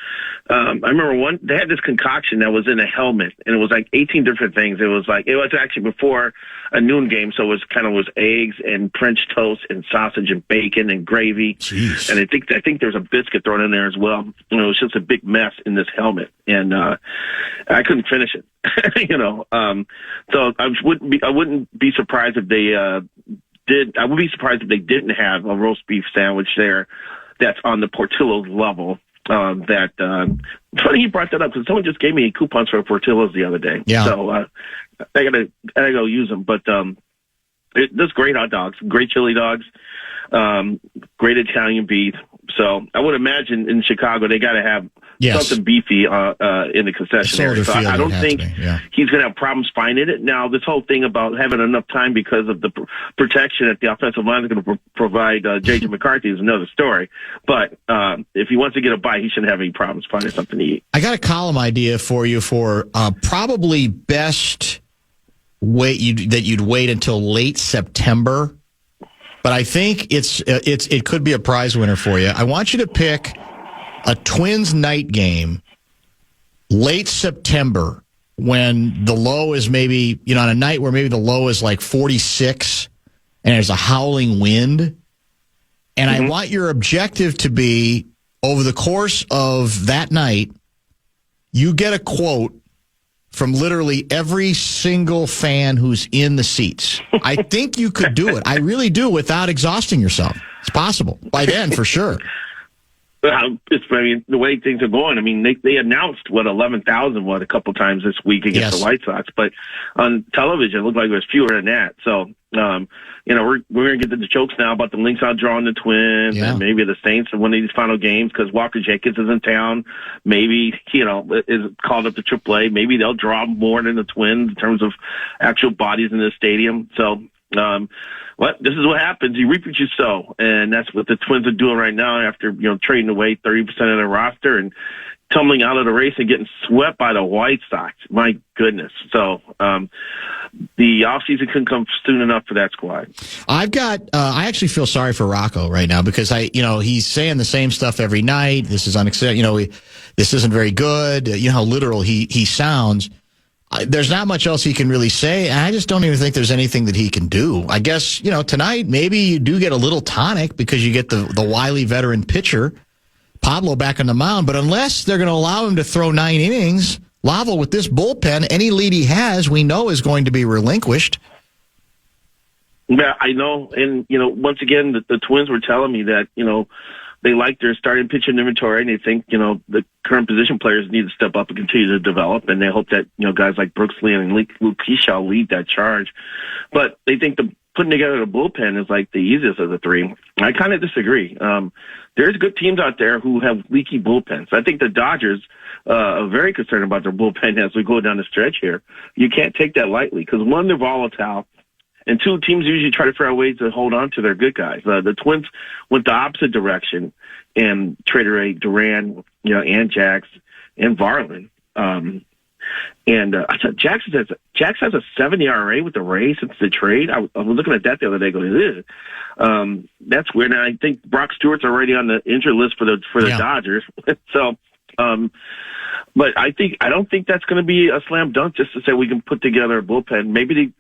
remember they had this concoction that was in a helmet, and it was like 18 different things. It was actually before a noon game, so it was eggs and French toast and sausage and bacon and gravy.
Jeez.
And I think there's a biscuit thrown in there as well. It was just a big mess in this helmet, and I couldn't finish it. So I wouldn't be surprised if they did. I would be surprised if they didn't have a roast beef sandwich there that's on the Portillo's level. Funny you brought that up because someone just gave me coupons for Portillo's the other day.
Yeah.
So I gotta go use them. But there's great hot dogs, great chili dogs, great Italian beef. So I would imagine in Chicago they got to have something beefy in the concession area. So I don't think he's going to have problems finding it. Now, this whole thing about having enough time because of the protection that the offensive line is going to provide J.J. McCarthy is another story. But if he wants to get a bite, he shouldn't have any problems finding something to eat.
I got a column idea for you for probably best you'd wait until late September. But I think it could be a prize winner for you. I want you to pick a Twins night game late September when the low is maybe, on a night where maybe the low is like 46 and there's a howling wind. And I want your objective to be, over the course of that night, you get a quote from literally every single fan who's in the seats. I think you could do it. I really do, without exhausting yourself. It's possible. By then, for sure.
The way things are going, they announced 11,000 a couple times this week against the White Sox, but on television it looked like it was fewer than that. So, we're going to get to the jokes now about the Lynx outdrawing the Twins and maybe the Saints in one of these final games because Walker Jenkins is in town. Maybe, is called up to AAA. Maybe they'll draw more than the Twins in terms of actual bodies in the stadium. So, this is what happens. You reap what you sow, and that's what the Twins are doing right now after trading away 30% of their roster and tumbling out of the race and getting swept by the White Sox. My goodness! So the offseason couldn't come soon enough for that squad. I
actually feel sorry for Rocco right now because he's saying the same stuff every night. This is unacceptable. This isn't very good. How literal he sounds. There's not much else he can really say. I just don't even think there's anything that he can do. I guess, tonight maybe you do get a little tonic because you get the wily veteran pitcher, Pablo, back on the mound. But unless they're going to allow him to throw 9 innings, Lavelle, with this bullpen, any lead he has, we know is going to be relinquished.
Yeah, I know. And, once again, the Twins were telling me that, they like their starting pitching inventory, and they think, the current position players need to step up and continue to develop, and they hope that, guys like Brooks Lee and Luke Kershaw lead that charge. But they think putting together the bullpen is like the easiest of the three. I kind of disagree. There's good teams out there who have leaky bullpens. I think the Dodgers are very concerned about their bullpen as we go down the stretch here. You can't take that lightly because, one, they're volatile, and 2, teams usually try to figure out ways to hold on to their good guys. The Twins went the opposite direction and traded away Duran, and Jax and Varland. I thought Jax has a 7 ERA with the Rays since the trade. I was looking at that the other day going, that's weird. And I think Brock Stewart's already on the injured list for the Dodgers. So, but I don't think that's going to be a slam dunk just to say we can put together a bullpen. Maybe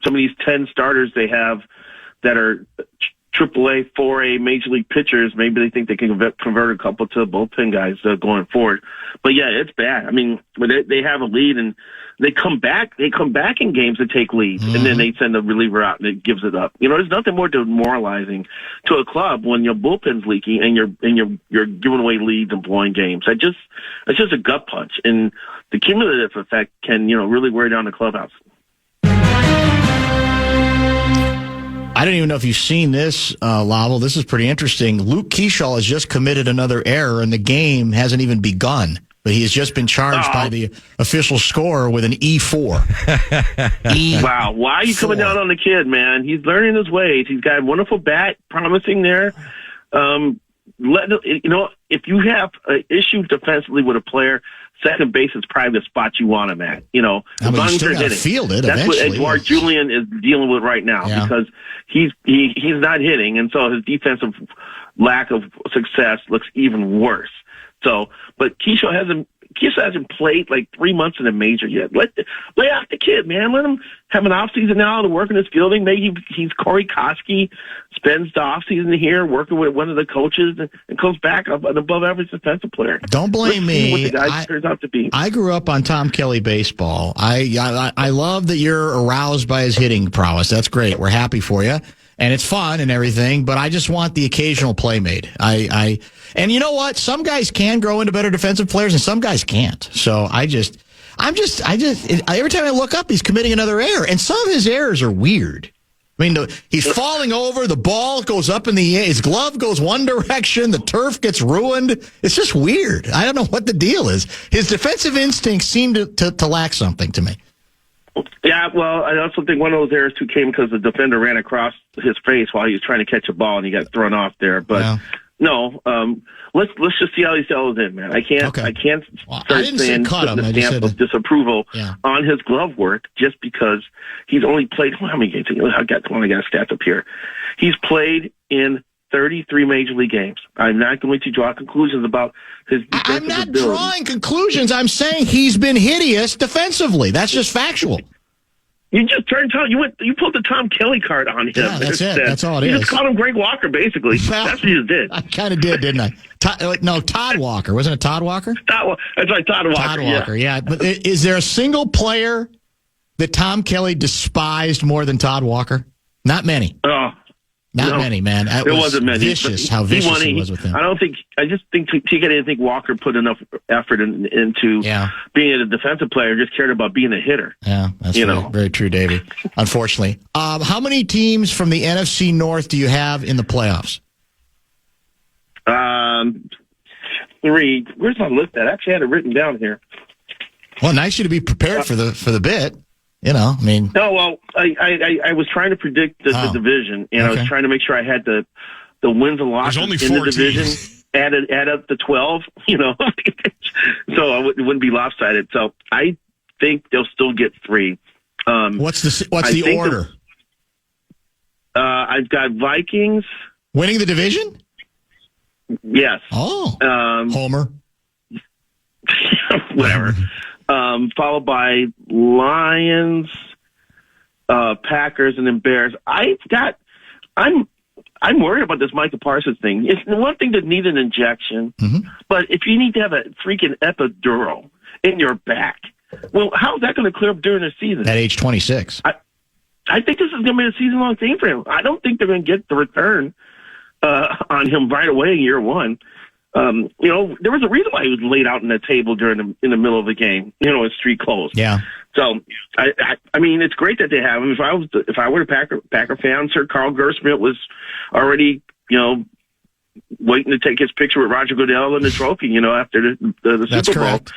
some of these 10 starters they have that are AAA, 4A major league pitchers, maybe they think they can convert a couple to bullpen guys going forward. But yeah, it's bad. When they have a lead and they come back in games to take leads, and then they send a reliever out and it gives it up. There's nothing more demoralizing to a club when your bullpen's leaky and you're giving away leads and blowing games. It's just a gut punch, and the cumulative effect can really wear down the clubhouse.
I don't even know if you've seen this, Lavelle. This is pretty interesting. Luke Kershaw has just committed another error, and the game hasn't even begun. But he has just been charged by the official scorer with an E4.
Wow. Why are you coming down on the kid, man? He's learning his ways. He's got a wonderful bat, promising there. If you have an issue defensively with a player, second base is probably the spot you want him at. As long as they're hitting.
Field it
That's
eventually.
what Edouard Julien is dealing with right now because he's not hitting, and so his defensive lack of success looks even worse. So, but Kershaw hasn't played like 3 months in a major yet. Lay out the kid, man. Let him have an offseason now to work on his fielding. Maybe he's Corey Koski, spends the offseason here working with one of the coaches and comes back up an above average defensive player.
Don't blame me.
What the guy turns out to be.
I grew up on Tom Kelly baseball. I love that you're aroused by his hitting prowess. That's great. We're happy for you. And it's fun and everything, but I just want the occasional playmate. And you know what? Some guys can grow into better defensive players, and some guys can't. So every time I look up, he's committing another error, and some of his errors are weird. He's falling over, the ball goes up in the air, his glove goes one direction, the turf gets ruined. It's just weird. I don't know what the deal is. His defensive instincts seem to lack something to me.
Yeah, well, I also think one of those errors too came because the defender ran across his face while he was trying to catch a ball and he got thrown off there. But No. Let's just see how he settles in, man. I can't
Well,
start saying putting the stamp of disapproval on his glove work just because he's only played. How many games? I got stats up here. He's played in 33 major league games. I'm not going to draw conclusions about his defensive
I'm not
ability.
drawing conclusions. I'm saying he's been hideous defensively. That's just factual.
You just turned Tom. You pulled the Tom Kelly card on him.
Yeah, that's it. That's all it is.
You just called him Greg Walker, basically.
Well,
that's what you did.
I kind of did, didn't I? Todd Walker. Wasn't it Todd Walker?
That's right, Todd Walker.
Todd Walker, yeah. But is there a single player that Tom Kelly despised more than Todd Walker? Not many. Not many, man. It wasn't many. Vicious, how vicious he was with him.
I just think TK didn't think Walker put enough effort into being a defensive player, just cared about being a hitter.
Yeah, that's very true, Davey. Unfortunately. How many teams from the NFC North do you have in the playoffs?
3. Where's my list at? I actually had it written down here.
Well, nice you to be prepared for the bit. I mean.
No, well, I was trying to predict the division, and I was trying to make sure I had the wins and losses in the division add up to 12. So I wouldn't be lopsided. So I think they'll still get 3.
What's the order?
I've got Vikings
winning the division.
Yes.
Oh. Homer.
Whatever. Followed by Lions, Packers, and then Bears. I'm worried about this Micah Parsons thing. It's one thing to need an injection, but if you need to have a freaking epidural in your back, well, how's that going to clear up during the season?
At age 26.
I think this is going to be a season-long thing for him. I don't think they're going to get the return on him right away in year one. There was a reason why he was laid out on the table in the middle of the game, his street clothes.
Yeah.
So, I mean, it's great that they have him. If I were a Packer fan, Sir Carl Gersmit was already, waiting to take his picture with Roger Goodell and the trophy, after the Super Bowl.
Correct.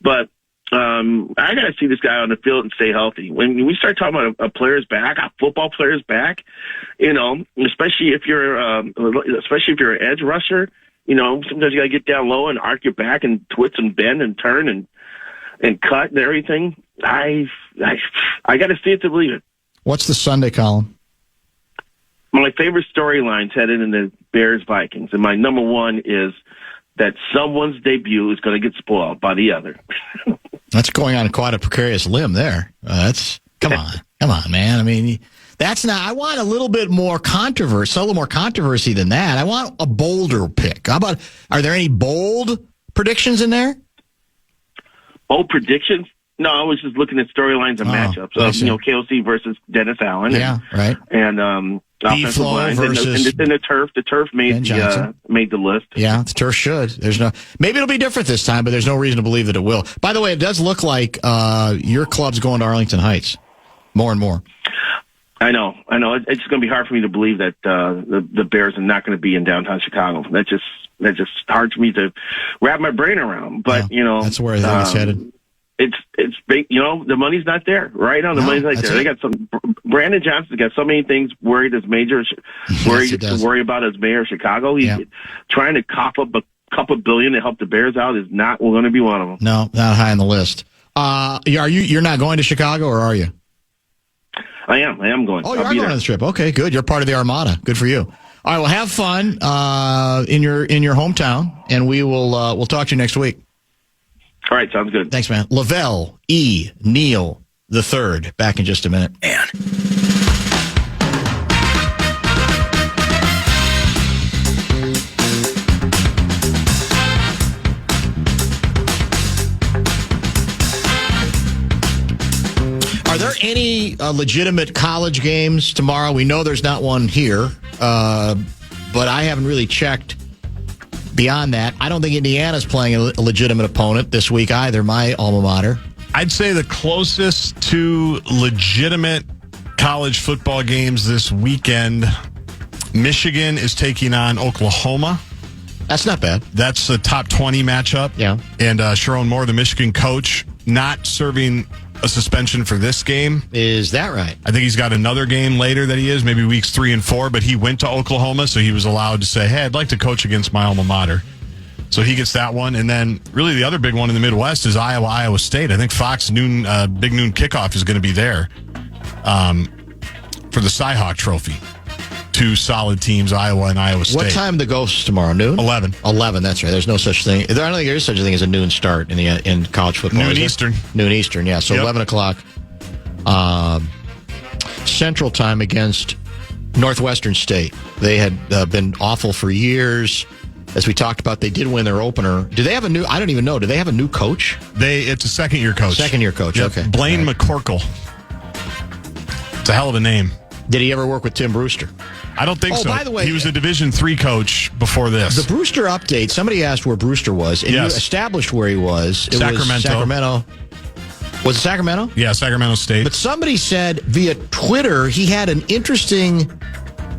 But I got to see this guy on the field and stay healthy. When we start talking about a player's back, a football player's back, especially if you're an edge rusher. Sometimes you got to get down low and arc your back and twist and bend and turn and cut and everything. I got to see it to believe it.
What's the Sunday column?
My favorite storylines headed into Bears Vikings, and my number one is that someone's debut is going to get spoiled by the other.
That's going on quite a precarious limb there. Come on, man. I mean. That's not. I want a little bit more controversy, a little more controversy than that. I want a bolder pick. How about? Are there any bold predictions in there?
Bold predictions? No, I was just looking at storylines and matchups. KOC versus Dennis Allen.
Right.
And offensive line
versus
and the turf. The turf made the list.
Yeah, the turf should. Maybe it'll be different this time, but there's no reason to believe that it will. By the way, it does look like your club's going to Arlington Heights more and more.
I know. It's going to be hard for me to believe that the Bears are not going to be in downtown Chicago. That's just hard for me to wrap my brain around. But
that's where I think it's headed.
It's big. The money's not there right now. The money's not there. They got Brandon Johnson's got so many things worried as mayor of Chicago. He's trying to cough up a couple $billion to help the Bears out is not going to be one of them.
No, not high on the list. You're not going to Chicago, or are you?
I am going.
Oh, you are going on the trip. Okay, good. You're part of the Armada. Good for you. All right, well, have fun in your hometown, and we'll talk to you next week.
All right, sounds good.
Thanks, man. Lavelle Neal III. Back in just a minute.
Man.
Are there any legitimate college games tomorrow? We know there's not one here, but I haven't really checked beyond that. I don't think Indiana's playing a legitimate opponent this week either, my alma mater.
I'd say the closest to legitimate college football games this weekend, Michigan is taking on Oklahoma.
That's not bad.
That's a top 20 matchup.
Yeah.
And Sharon Moore, the Michigan coach, not serving a suspension for this game.
Is that right?
I think he's got another game later that he is, maybe weeks 3 and 4, but he went to Oklahoma, so he was allowed to say, hey, I'd like to coach against my alma mater. So he gets that one. And then really the other big one in the Midwest is Iowa State. I think Fox big noon kickoff is going to be there for the Cyhawk Trophy. 2 solid teams, Iowa and Iowa State.
What time the Ghosts tomorrow? Noon?
11.
11, that's right. There's no such thing. I don't think there is such a thing as a noon start in college football.
Noon Eastern.
Noon Eastern, yeah. So 11 o'clock Central Time against Northwestern State. They had been awful for years. As we talked about, they did win their opener. Do they have a new, I don't even know, do they have a new coach?
It's a second-year coach.
Second-year coach,
yep.
Okay.
Blaine McCorkle. It's a hell of a name.
Did he ever work with Tim Brewster?
I don't think so.
By the way,
he was a Division III coach before this.
The Brewster update, somebody asked where Brewster was, and you established where he was. It
Sacramento.
Was Sacramento. Was it Sacramento?
Yeah, Sacramento State.
But somebody said via Twitter he had an interesting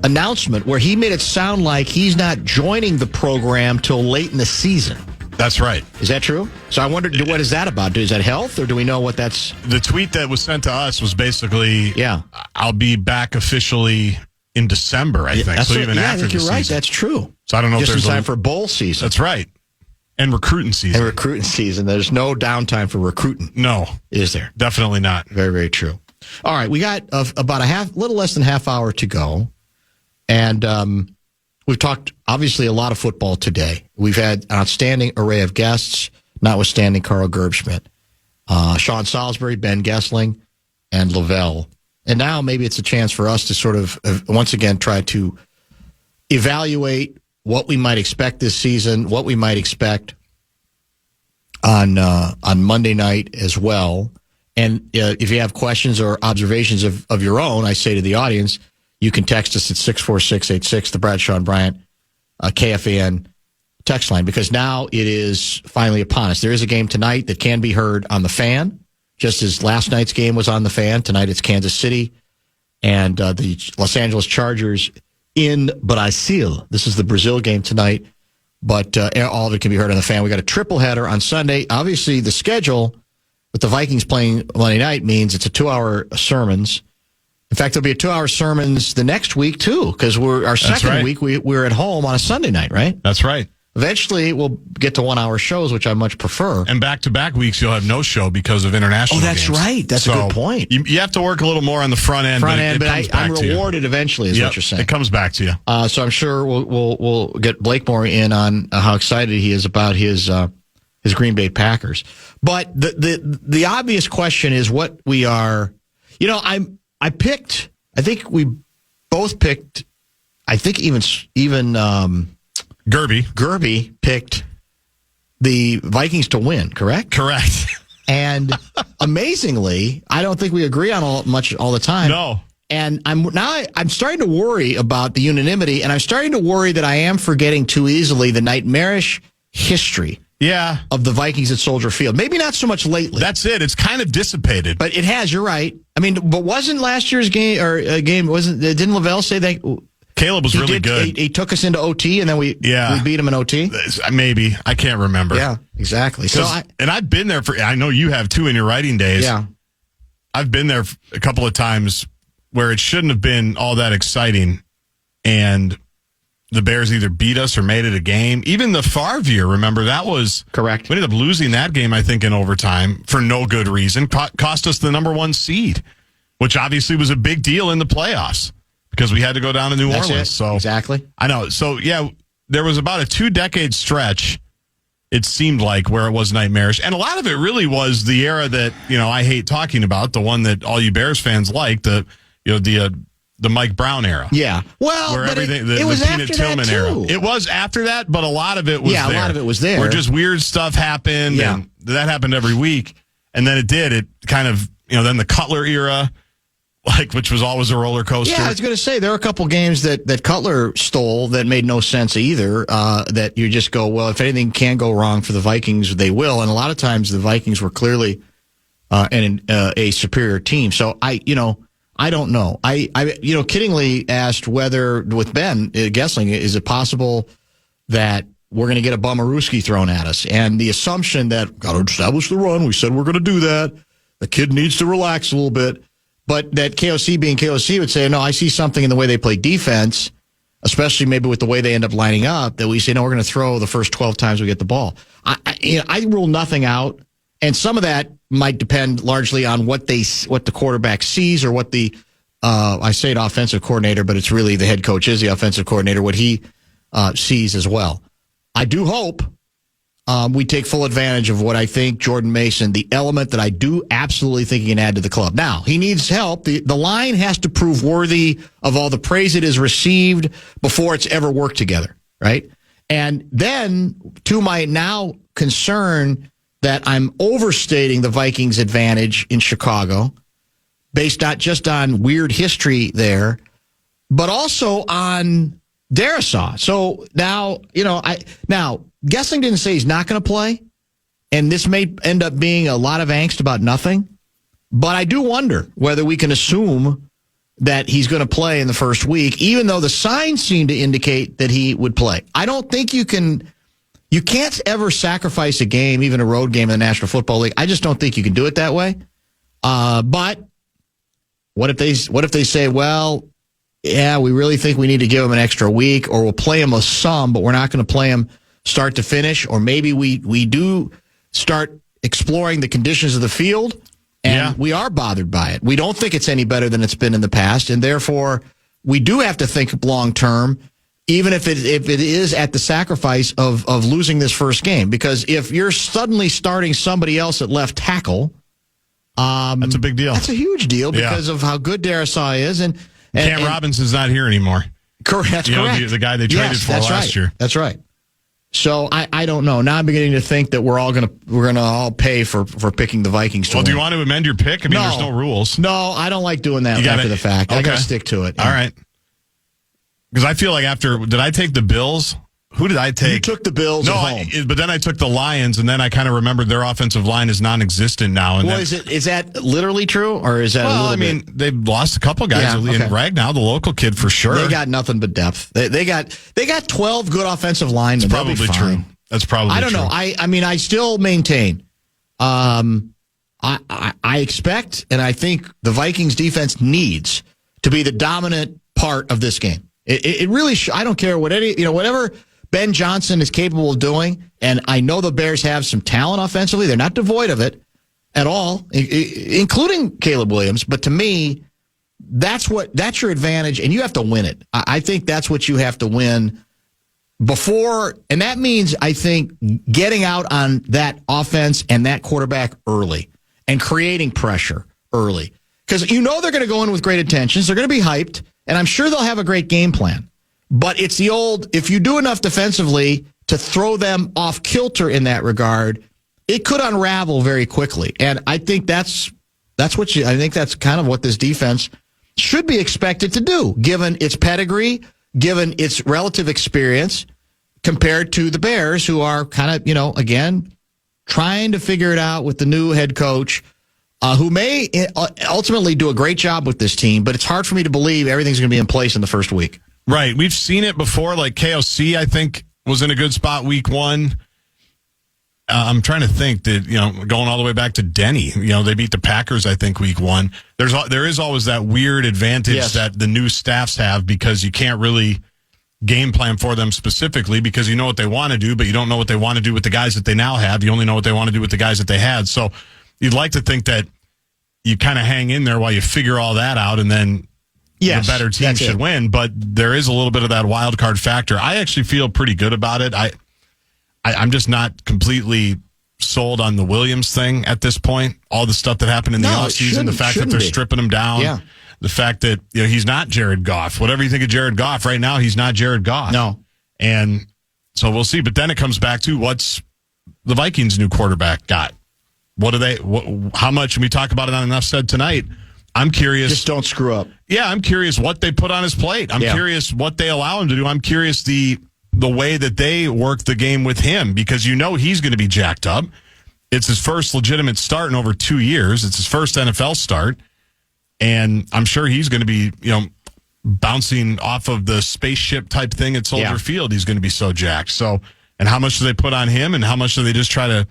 announcement where he made it sound like he's not joining the program till late in the season.
That's right.
Is that true? So I wondered, what is that about? Is that health, or do we know what that's...
The tweet that was sent to us was basically, I'll be back officially in December, I think. So even after
I think
the
you're right.
season.
That's true.
So I don't know
Just
if there's
in time for bowl season.
That's right. And recruiting season.
And recruiting season. There's no downtime for recruiting.
No.
Is there?
Definitely not.
Very, very true. All right. We got about a little less than half hour to go. And we've talked, obviously, a lot of football today. We've had an outstanding array of guests, notwithstanding Carl Gerbschmidt, Sean Salisbury, Ben Goessling, and Lavelle. And now maybe it's a chance for us to sort of, once again, try to evaluate what we might expect this season, what we might expect on Monday night as well. And if you have questions or observations of your own, I say to the audience, you can text us at 64686, the Bradshaw and Bryant KFAN text line, because now it is finally upon us. There is a game tonight that can be heard on the Fan, just as last night's game was on the Fan. Tonight it's Kansas City and the Los Angeles Chargers in Brazil. This is the Brazil game tonight, but all of it can be heard on the Fan. We got a triple header on Sunday. Obviously, the schedule with the Vikings playing Monday night means it's a 2-hour sermons. In fact, there'll be a 2-hour sermons the next week, too, because our second week, we're at home on a Sunday night, right?
That's right.
Eventually, we'll get to 1-hour shows, which I much prefer.
And back-to-back weeks, you'll have no show because of international games.
Oh, that's right. That's a good point.
You have to work a little more on the front end.
But I'm rewarded eventually, is what you're saying.
It comes back to you.
So I'm sure we'll get Blakemore in on how excited he is about his Green Bay Packers. But the obvious question is what we are. You know, I think we both picked, I think even Gerby picked the Vikings to win, correct?
Correct.
And amazingly, I don't think we agree on much all the time.
No.
And I'm starting to worry about the unanimity, and I'm starting to worry that I am forgetting too easily the nightmarish history of the Vikings at Soldier Field. Maybe not so much lately.
That's it. It's kind of dissipated.
But it has, you're right. I mean, but wasn't last year's didn't Lavelle say that?
Caleb was really good.
He took us into OT, and then we beat him in OT?
Maybe. I can't remember.
Yeah, exactly.
And I've been there I know you have too in your writing days.
Yeah.
I've been there a couple of times where it shouldn't have been all that exciting, and the Bears either beat us or made it a game. Even the Favre year, remember, that was...
Correct.
We ended up losing that game, I think, in overtime for no good reason. Cost us the #1 seed, which obviously was a big deal in the playoffs because we had to go down to New Orleans. So
exactly.
I know. So, yeah, there was about a 2-decade stretch, it seemed like, where it was nightmarish. And a lot of it really was the era that, I hate talking about, the one that all you Bears fans like, the Mike Brown era.
Yeah. Well,
where
but
everything,
it was
the
after
Peanut Tillman
that, too.
era. It was after that, but a lot of it was there.
Yeah, a lot of it was there.
Where just weird stuff happened, and that happened every week. And then it kind of, then the Cutler era, which was always a roller coaster.
Yeah, I was going to say, there are a couple games that Cutler stole that made no sense either, that you just go, well, if anything can go wrong for the Vikings, they will. And a lot of times the Vikings were clearly a superior team. So I don't know. I kiddingly asked whether, with Ben Goessling, is it possible that we're going to get a Bummerooski thrown at us? And the assumption that, got to establish the run, we said we're going to do that. the kid needs to relax a little bit. But that KOC being KOC would say, no, I see something in the way they play defense, especially maybe with the way they end up lining up, that we say, no, we're going to throw the first 12 times we get the ball. I rule nothing out, and some of that might depend largely on what the quarterback sees, or what the I say an offensive coordinator, but it's really the head coach is the offensive coordinator, what he sees as well. I do hope we take full advantage of what I think Jordan Mason, the element that I do absolutely think he can add to the club. Now, he needs help. The line has to prove worthy of all the praise it has received before it's ever worked together, right? And then, to my now concern that I'm overstating the Vikings' advantage in Chicago, based not just on weird history there, but also on Darrisaw. So now, Goessling didn't say he's not going to play, and this may end up being a lot of angst about nothing. But I do wonder whether we can assume that he's going to play in the first week, even though the signs seem to indicate that he would play. I don't think you can't ever sacrifice a game, even a road game in the National Football League. I just don't think you can do it that way. But what if they say, well, yeah, we really think we need to give him an extra week, or we'll play him a some, but we're not going to play him start to finish, or maybe we do start exploring the conditions of the field, and we are bothered by it. We don't think it's any better than it's been in the past, and therefore we do have to think long term, even if it is at the sacrifice of losing this first game. Because if you're suddenly starting somebody else at left tackle,
that's a big deal.
That's a huge deal because of how good Darrisaw is, and
Cam Robinson's not here anymore.
Correct. That's correct.
The guy they traded for last year.
That's right. So I don't know. Now I'm beginning to think that we're gonna all pay for picking the Vikings to win.
Do you want to amend your pick? I mean, there's no rules.
No, I don't like doing that after the fact. Okay. I got to stick to it.
All right. Because I feel like did I take the Bills? Who did I take?
You took the Bills at home.
But then I took the Lions, and then I kind of remembered their offensive line is non-existent now. And
is that literally true, or is that a little bit?
They've lost a couple guys. And Ragnow, the local kid, for sure.
They got nothing but depth. They got 12 good offensive linemen.
That's probably true. That's probably true.
I don't know. I still maintain. I expect, and I think the Vikings defense needs to be the dominant part of this game. It really. I don't care whatever Ben Johnson is capable of doing, and I know the Bears have some talent offensively. They're not devoid of it at all, including Caleb Williams. But to me, that's your advantage, and you have to win it. I think that's what you have to win before, and that means, I think, getting out on that offense and that quarterback early and creating pressure early. Because they're going to go in with great intentions. They're going to be hyped, and I'm sure they'll have a great game plan. But it's the old, if you do enough defensively to throw them off kilter in that regard, it could unravel very quickly. And I think I think that's kind of what this defense should be expected to do, given its pedigree, given its relative experience, compared to the Bears, who are kind of, again, trying to figure it out with the new head coach, who may ultimately do a great job with this team, but it's hard for me to believe everything's going to be in place in the first week.
Right. We've seen it before. Like KOC, I think, was in a good spot week one. I'm trying to think that, going all the way back to Denny, they beat the Packers, I think, week one. There is always that weird advantage that the new staffs have, because you can't really game plan for them specifically, because you know what they want to do, but you don't know what they want to do with the guys that they now have. You only know what they want to do with the guys that they had. So you'd like to think that you kind of hang in there while you figure all that out, and then the better team should win, but there is a little bit of that wild card factor. I actually feel pretty good about it. I'm just not completely sold on the Williams thing at this point. All the stuff that happened in the offseason, the fact that they're stripping him down, the fact that he's not Jared Goff. Whatever you think of Jared Goff, right now he's not Jared Goff.
No,
and so we'll see. But then it comes back to what's the Vikings' new quarterback got. What do they? How much? And we talk about it on Enough Said tonight. I'm curious.
Just don't screw up.
Yeah, I'm curious what they put on his plate. I'm curious what they allow him to do. I'm curious the way that they work the game with him, because he's going to be jacked up. It's his first legitimate start in over 2 years. It's his first NFL start, and I'm sure he's going to be, bouncing off of the spaceship type thing at Soldier Field. He's going to be so jacked. So, and how much do they put on him, and how much do they just try to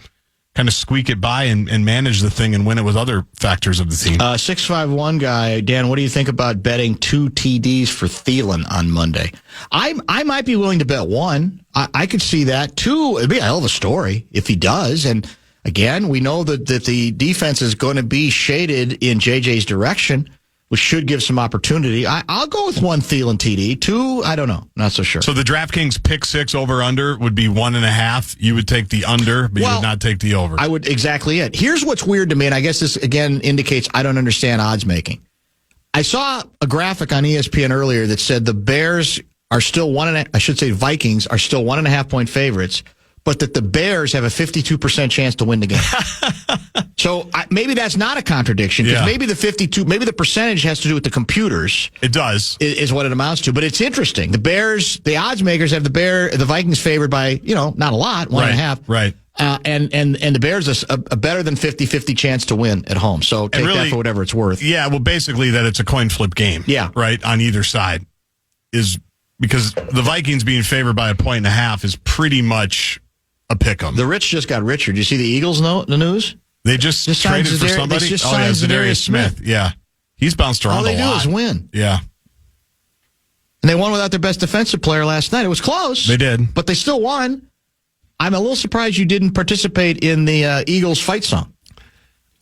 kind of squeak it by and manage the thing and win it with other factors of the team.
651 guy, Dan, what do you think about betting 2 TDs for Thielen on Monday? I might be willing to bet 1. I could see that. 2, it'd be a hell of a story if he does. And again, we know that the defense is going to be shaded in JJ's direction, which should give some opportunity. I'll go with 1 Thielen TD. 2, I don't know. Not so sure.
So the DraftKings pick 6 over-under would be 1.5. You would take the under, but you would not take the over.
I would, exactly it. Here's what's weird to me, and I guess this, again, indicates I don't understand odds making. I saw a graphic on ESPN earlier that said the Bears are still Vikings are still 1.5-point favorites, but that the Bears have a 52% chance to win the game. So maybe that's not a contradiction, because maybe the percentage has to do with the computers.
It does.
Is what it amounts to. But it's interesting. The odds makers have the Vikings favored by, not a lot, 1.5.
Right.
And the Bears a better than 50-50 chance to win at home. So take that for whatever it's worth.
Yeah, well, basically that it's a coin flip game.
Yeah.
Right, on either side. Is because the Vikings being favored by 1.5 is pretty much a pick 'em.
The rich just got richer. Do you see the Eagles the news?
They just traded for somebody? Zadarius Smith. Yeah. He's bounced around a lot.
All they do is win.
Yeah.
And they won without their best defensive player last night. It was close.
They did.
But they still won. I'm a little surprised you didn't participate in the Eagles fight song.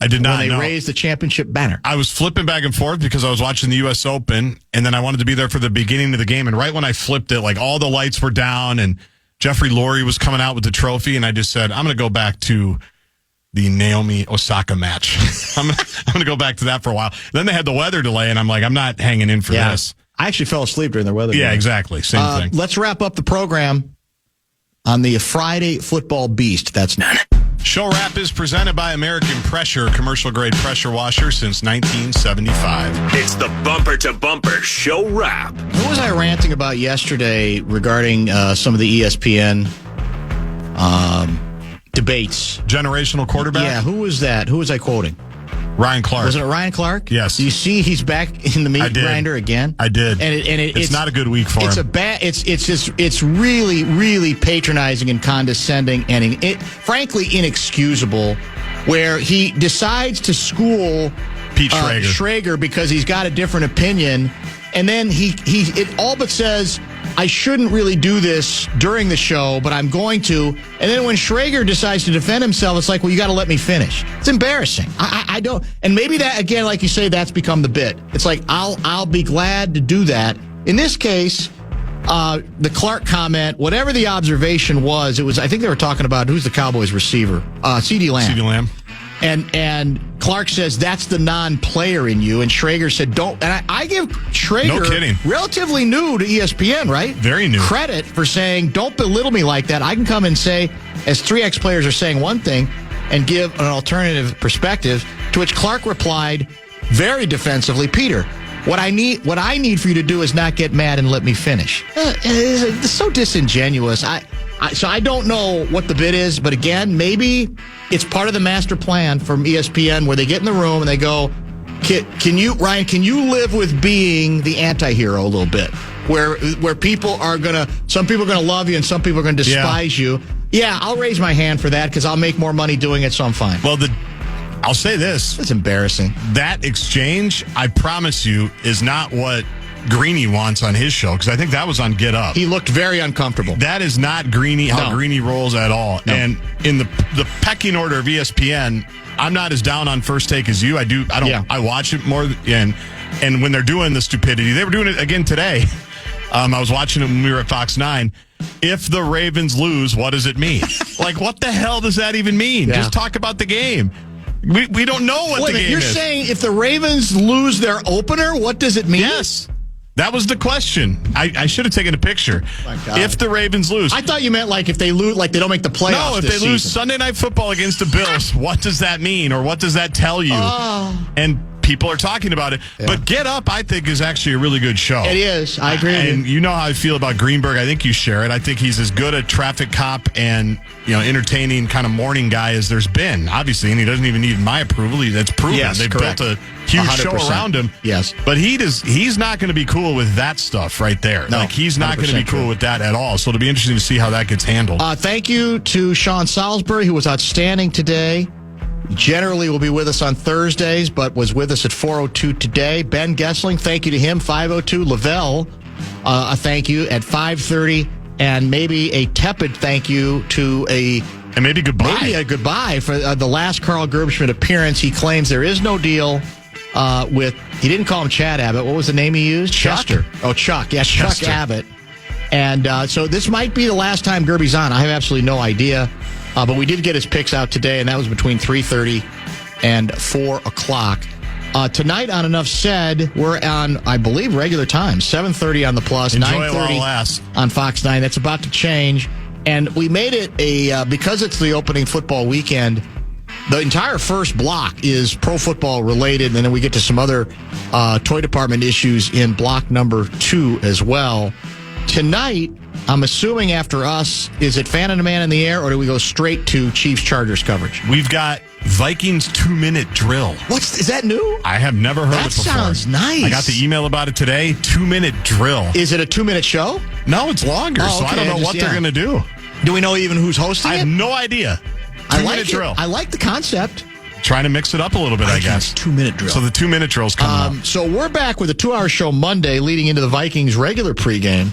I did not.
When they raised the championship banner.
I was flipping back and forth because I was watching the U.S. Open, and then I wanted to be there for the beginning of the game. And right when I flipped it, all the lights were down, and Jeffrey Lurie was coming out with the trophy, and I just said, I'm going to go back to the Naomi Osaka match. I'm going to go back to that for a while. Then they had the weather delay, and I'm like, I'm not hanging in for this.
I actually fell asleep during the weather delay.
Yeah, exactly. Same thing.
Let's wrap up the program on the Friday Football Beast. That's none.
Show Wrap is presented by American Pressure, commercial-grade pressure washer since 1975.
It's the Bumper to Bumper Show Wrap.
Who was I ranting about yesterday regarding some of the ESPN debates?
Generational quarterback?
Yeah, who was that? Who was I quoting?
Ryan Clark.
Was it Ryan Clark?
Yes.
Do you see he's back in the meat grinder again?
I did.
And
it's not a good week for him.
It's really, really patronizing and condescending and frankly inexcusable, where he decides to school
Pete Schrager
because he's got a different opinion, and then it all but says, I shouldn't really do this during the show, but I'm going to. And then when Schrager decides to defend himself, it's like, well, you got to let me finish. It's embarrassing. I don't. And maybe that, again, like you say, that's become the bit. It's like, I'll be glad to do that. In this case, the Clark comment, whatever the observation was, I think they were talking about who's the Cowboys receiver, CeeDee Lamb.
CeeDee Lamb.
And Clark says, that's the non-player in you. And Schrager said, don't. And I give Schrager, relatively new to ESPN, right?
Very new.
Credit for saying, don't belittle me like that. I can come and say, as 3X players are saying one thing, and give an alternative perspective, to which Clark replied very defensively, Peter, what I need for you to do is not get mad and let me finish. It's so disingenuous. So I don't know what the bid is, but again, maybe it's part of the master plan from ESPN where they get in the room and they go, can you live with being the anti-hero a little bit? Where some people are gonna love you and some people are gonna despise you. Yeah, I'll raise my hand for that because I'll make more money doing it, so I'm fine.
Well, I'll say this.
It's embarrassing.
That exchange, I promise you, is not what Greeny wants on his show, because I think that was on Get Up.
He looked very uncomfortable.
That is not Greeny, how Greeny rolls at all. No. And in the pecking order of ESPN, I'm not as down on First Take as you. I watch it more, and when they're doing the stupidity, they were doing it again today. I was watching it when we were at Fox 9. If the Ravens lose, what does it mean? What the hell does that even mean? Yeah. Just talk about the game. We don't know what the game is.
You're saying if the Ravens lose their opener, what does it mean?
Yes. That was the question. I should have taken a picture. If the Ravens lose.
I thought you meant if they lose, they don't make the playoffs.
No, if they lose Sunday Night Football against the Bills, what does that mean? Or what does that tell you? And people are talking about it. Yeah. But Get Up, I think, is actually a really good show.
It is. I agree.
And you know how I feel about Greenberg. I think you share it. I think he's as good a traffic cop and entertaining kind of morning guy as there's been. Obviously, and he doesn't even need my approval. That's proven.
Yes,
They've
correct.
built a huge 100%. Show around him.
Yes.
But he's not going to be cool with that stuff right there.
No,
like, he's not going to be cool with that at all. So it'll be interesting to see how that gets handled.
Thank you to Sean Salisbury, who was outstanding today. Generally will be with us on Thursdays, but was with us at 4:02 today. Ben Goessling, thank you to him, 5:02. Lavelle, a thank you at 5:30. And maybe a tepid thank you to
And maybe goodbye.
Maybe a goodbye for the last Carl Gerbschmidt appearance. He claims there is no deal with, he didn't call him Chad Abbott. What was the name he used?
Chuck.
Chester. Oh, Chuck. Yeah,
Chester.
Chuck Abbott. And so this might be the last time Gerby's on. I have absolutely no idea. But we did get his picks out today, and that was between 3:30 and 4 o'clock. Tonight on Enough Said, we're on, I believe, regular time, 7:30 on the Plus, 9:30 on Fox 9. That's about to change. And we made it because it's the opening football weekend, the entire first block is pro football related, and then we get to some other toy department issues in block number 2 as well. Tonight, I'm assuming after us, is it Fan and a Man in the Air, or do we go straight to Chiefs-Chargers coverage?
We've got Vikings 2-minute drill.
Is that new?
I have never heard it before.
That sounds nice.
I got the email about it today. 2-minute drill.
Is it a 2-minute show?
No, it's longer, so I don't know what they're going to do.
Do we know even who's hosting it?
I have no idea. 2-minute drill.
I like the concept.
Trying to mix it up a little bit, I guess.
2-minute drill.
So the 2-minute drill's coming up.
So we're back with a 2-hour show Monday leading into the Vikings regular pregame.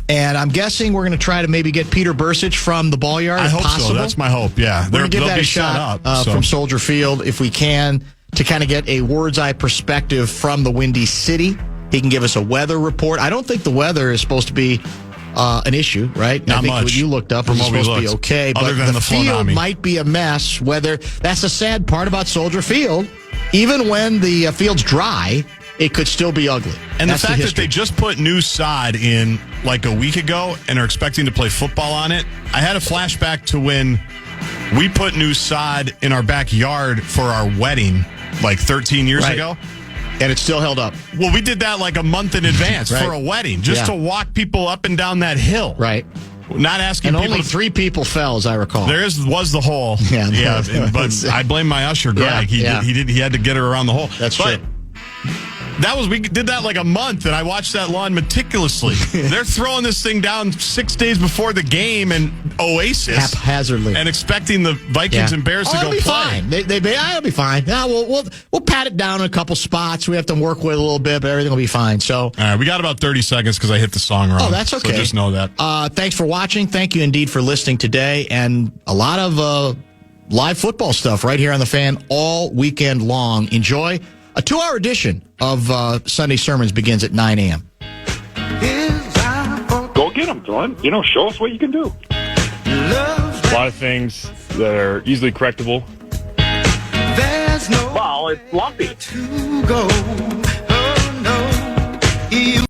And I'm guessing we're going to try to maybe get Peter Bursich from the ball yard.
I hope so. That's my hope, yeah.
We're going to give that a shot from Soldier Field if we can, to kind of get a word's eye perspective from the Windy City. He can give us a weather report. I don't think the weather is supposed to be an issue, right?
Not
I think
much.
what you looked up was supposed to be okay.
Other
but
than
the field might be a mess. That's the sad part about Soldier Field. Even when the field's dry, it could still be ugly.
And the fact that they just put new sod in like a week ago and are expecting to play football on it, I had a flashback to when we put new sod in our backyard for our wedding like 13 years ago.
And it still held up.
Well, we did that like a month in advance for a wedding, just to walk people up and down that hill.
Right.
Not asking people.
And only 3 people fell, as I recall.
Was the hole.
Yeah.
But I blame my usher, Greg. He had to get her around the hole.
That's true.
We did that like a month, and I watched that lawn meticulously. They're throwing this thing down 6 days before the game and Oasis.
Haphazardly.
And expecting the Vikings and Bears to go play.
Fine. It'll be fine. Yeah, we'll pat it down in a couple spots. We have to work with it a little bit, but everything will be fine. So,
all right, we got about 30 seconds because I hit the song wrong.
Oh, that's okay.
So just know that.
Thanks for watching. Thank you indeed for listening today. And a lot of live football stuff right here on The Fan all weekend long. Enjoy. A 2-hour edition of Sunday Sermons begins at 9 a.m.
Go get them, Glenn. Show us what you can do.
A lot of things that are easily correctable.
Well, it's lumpy.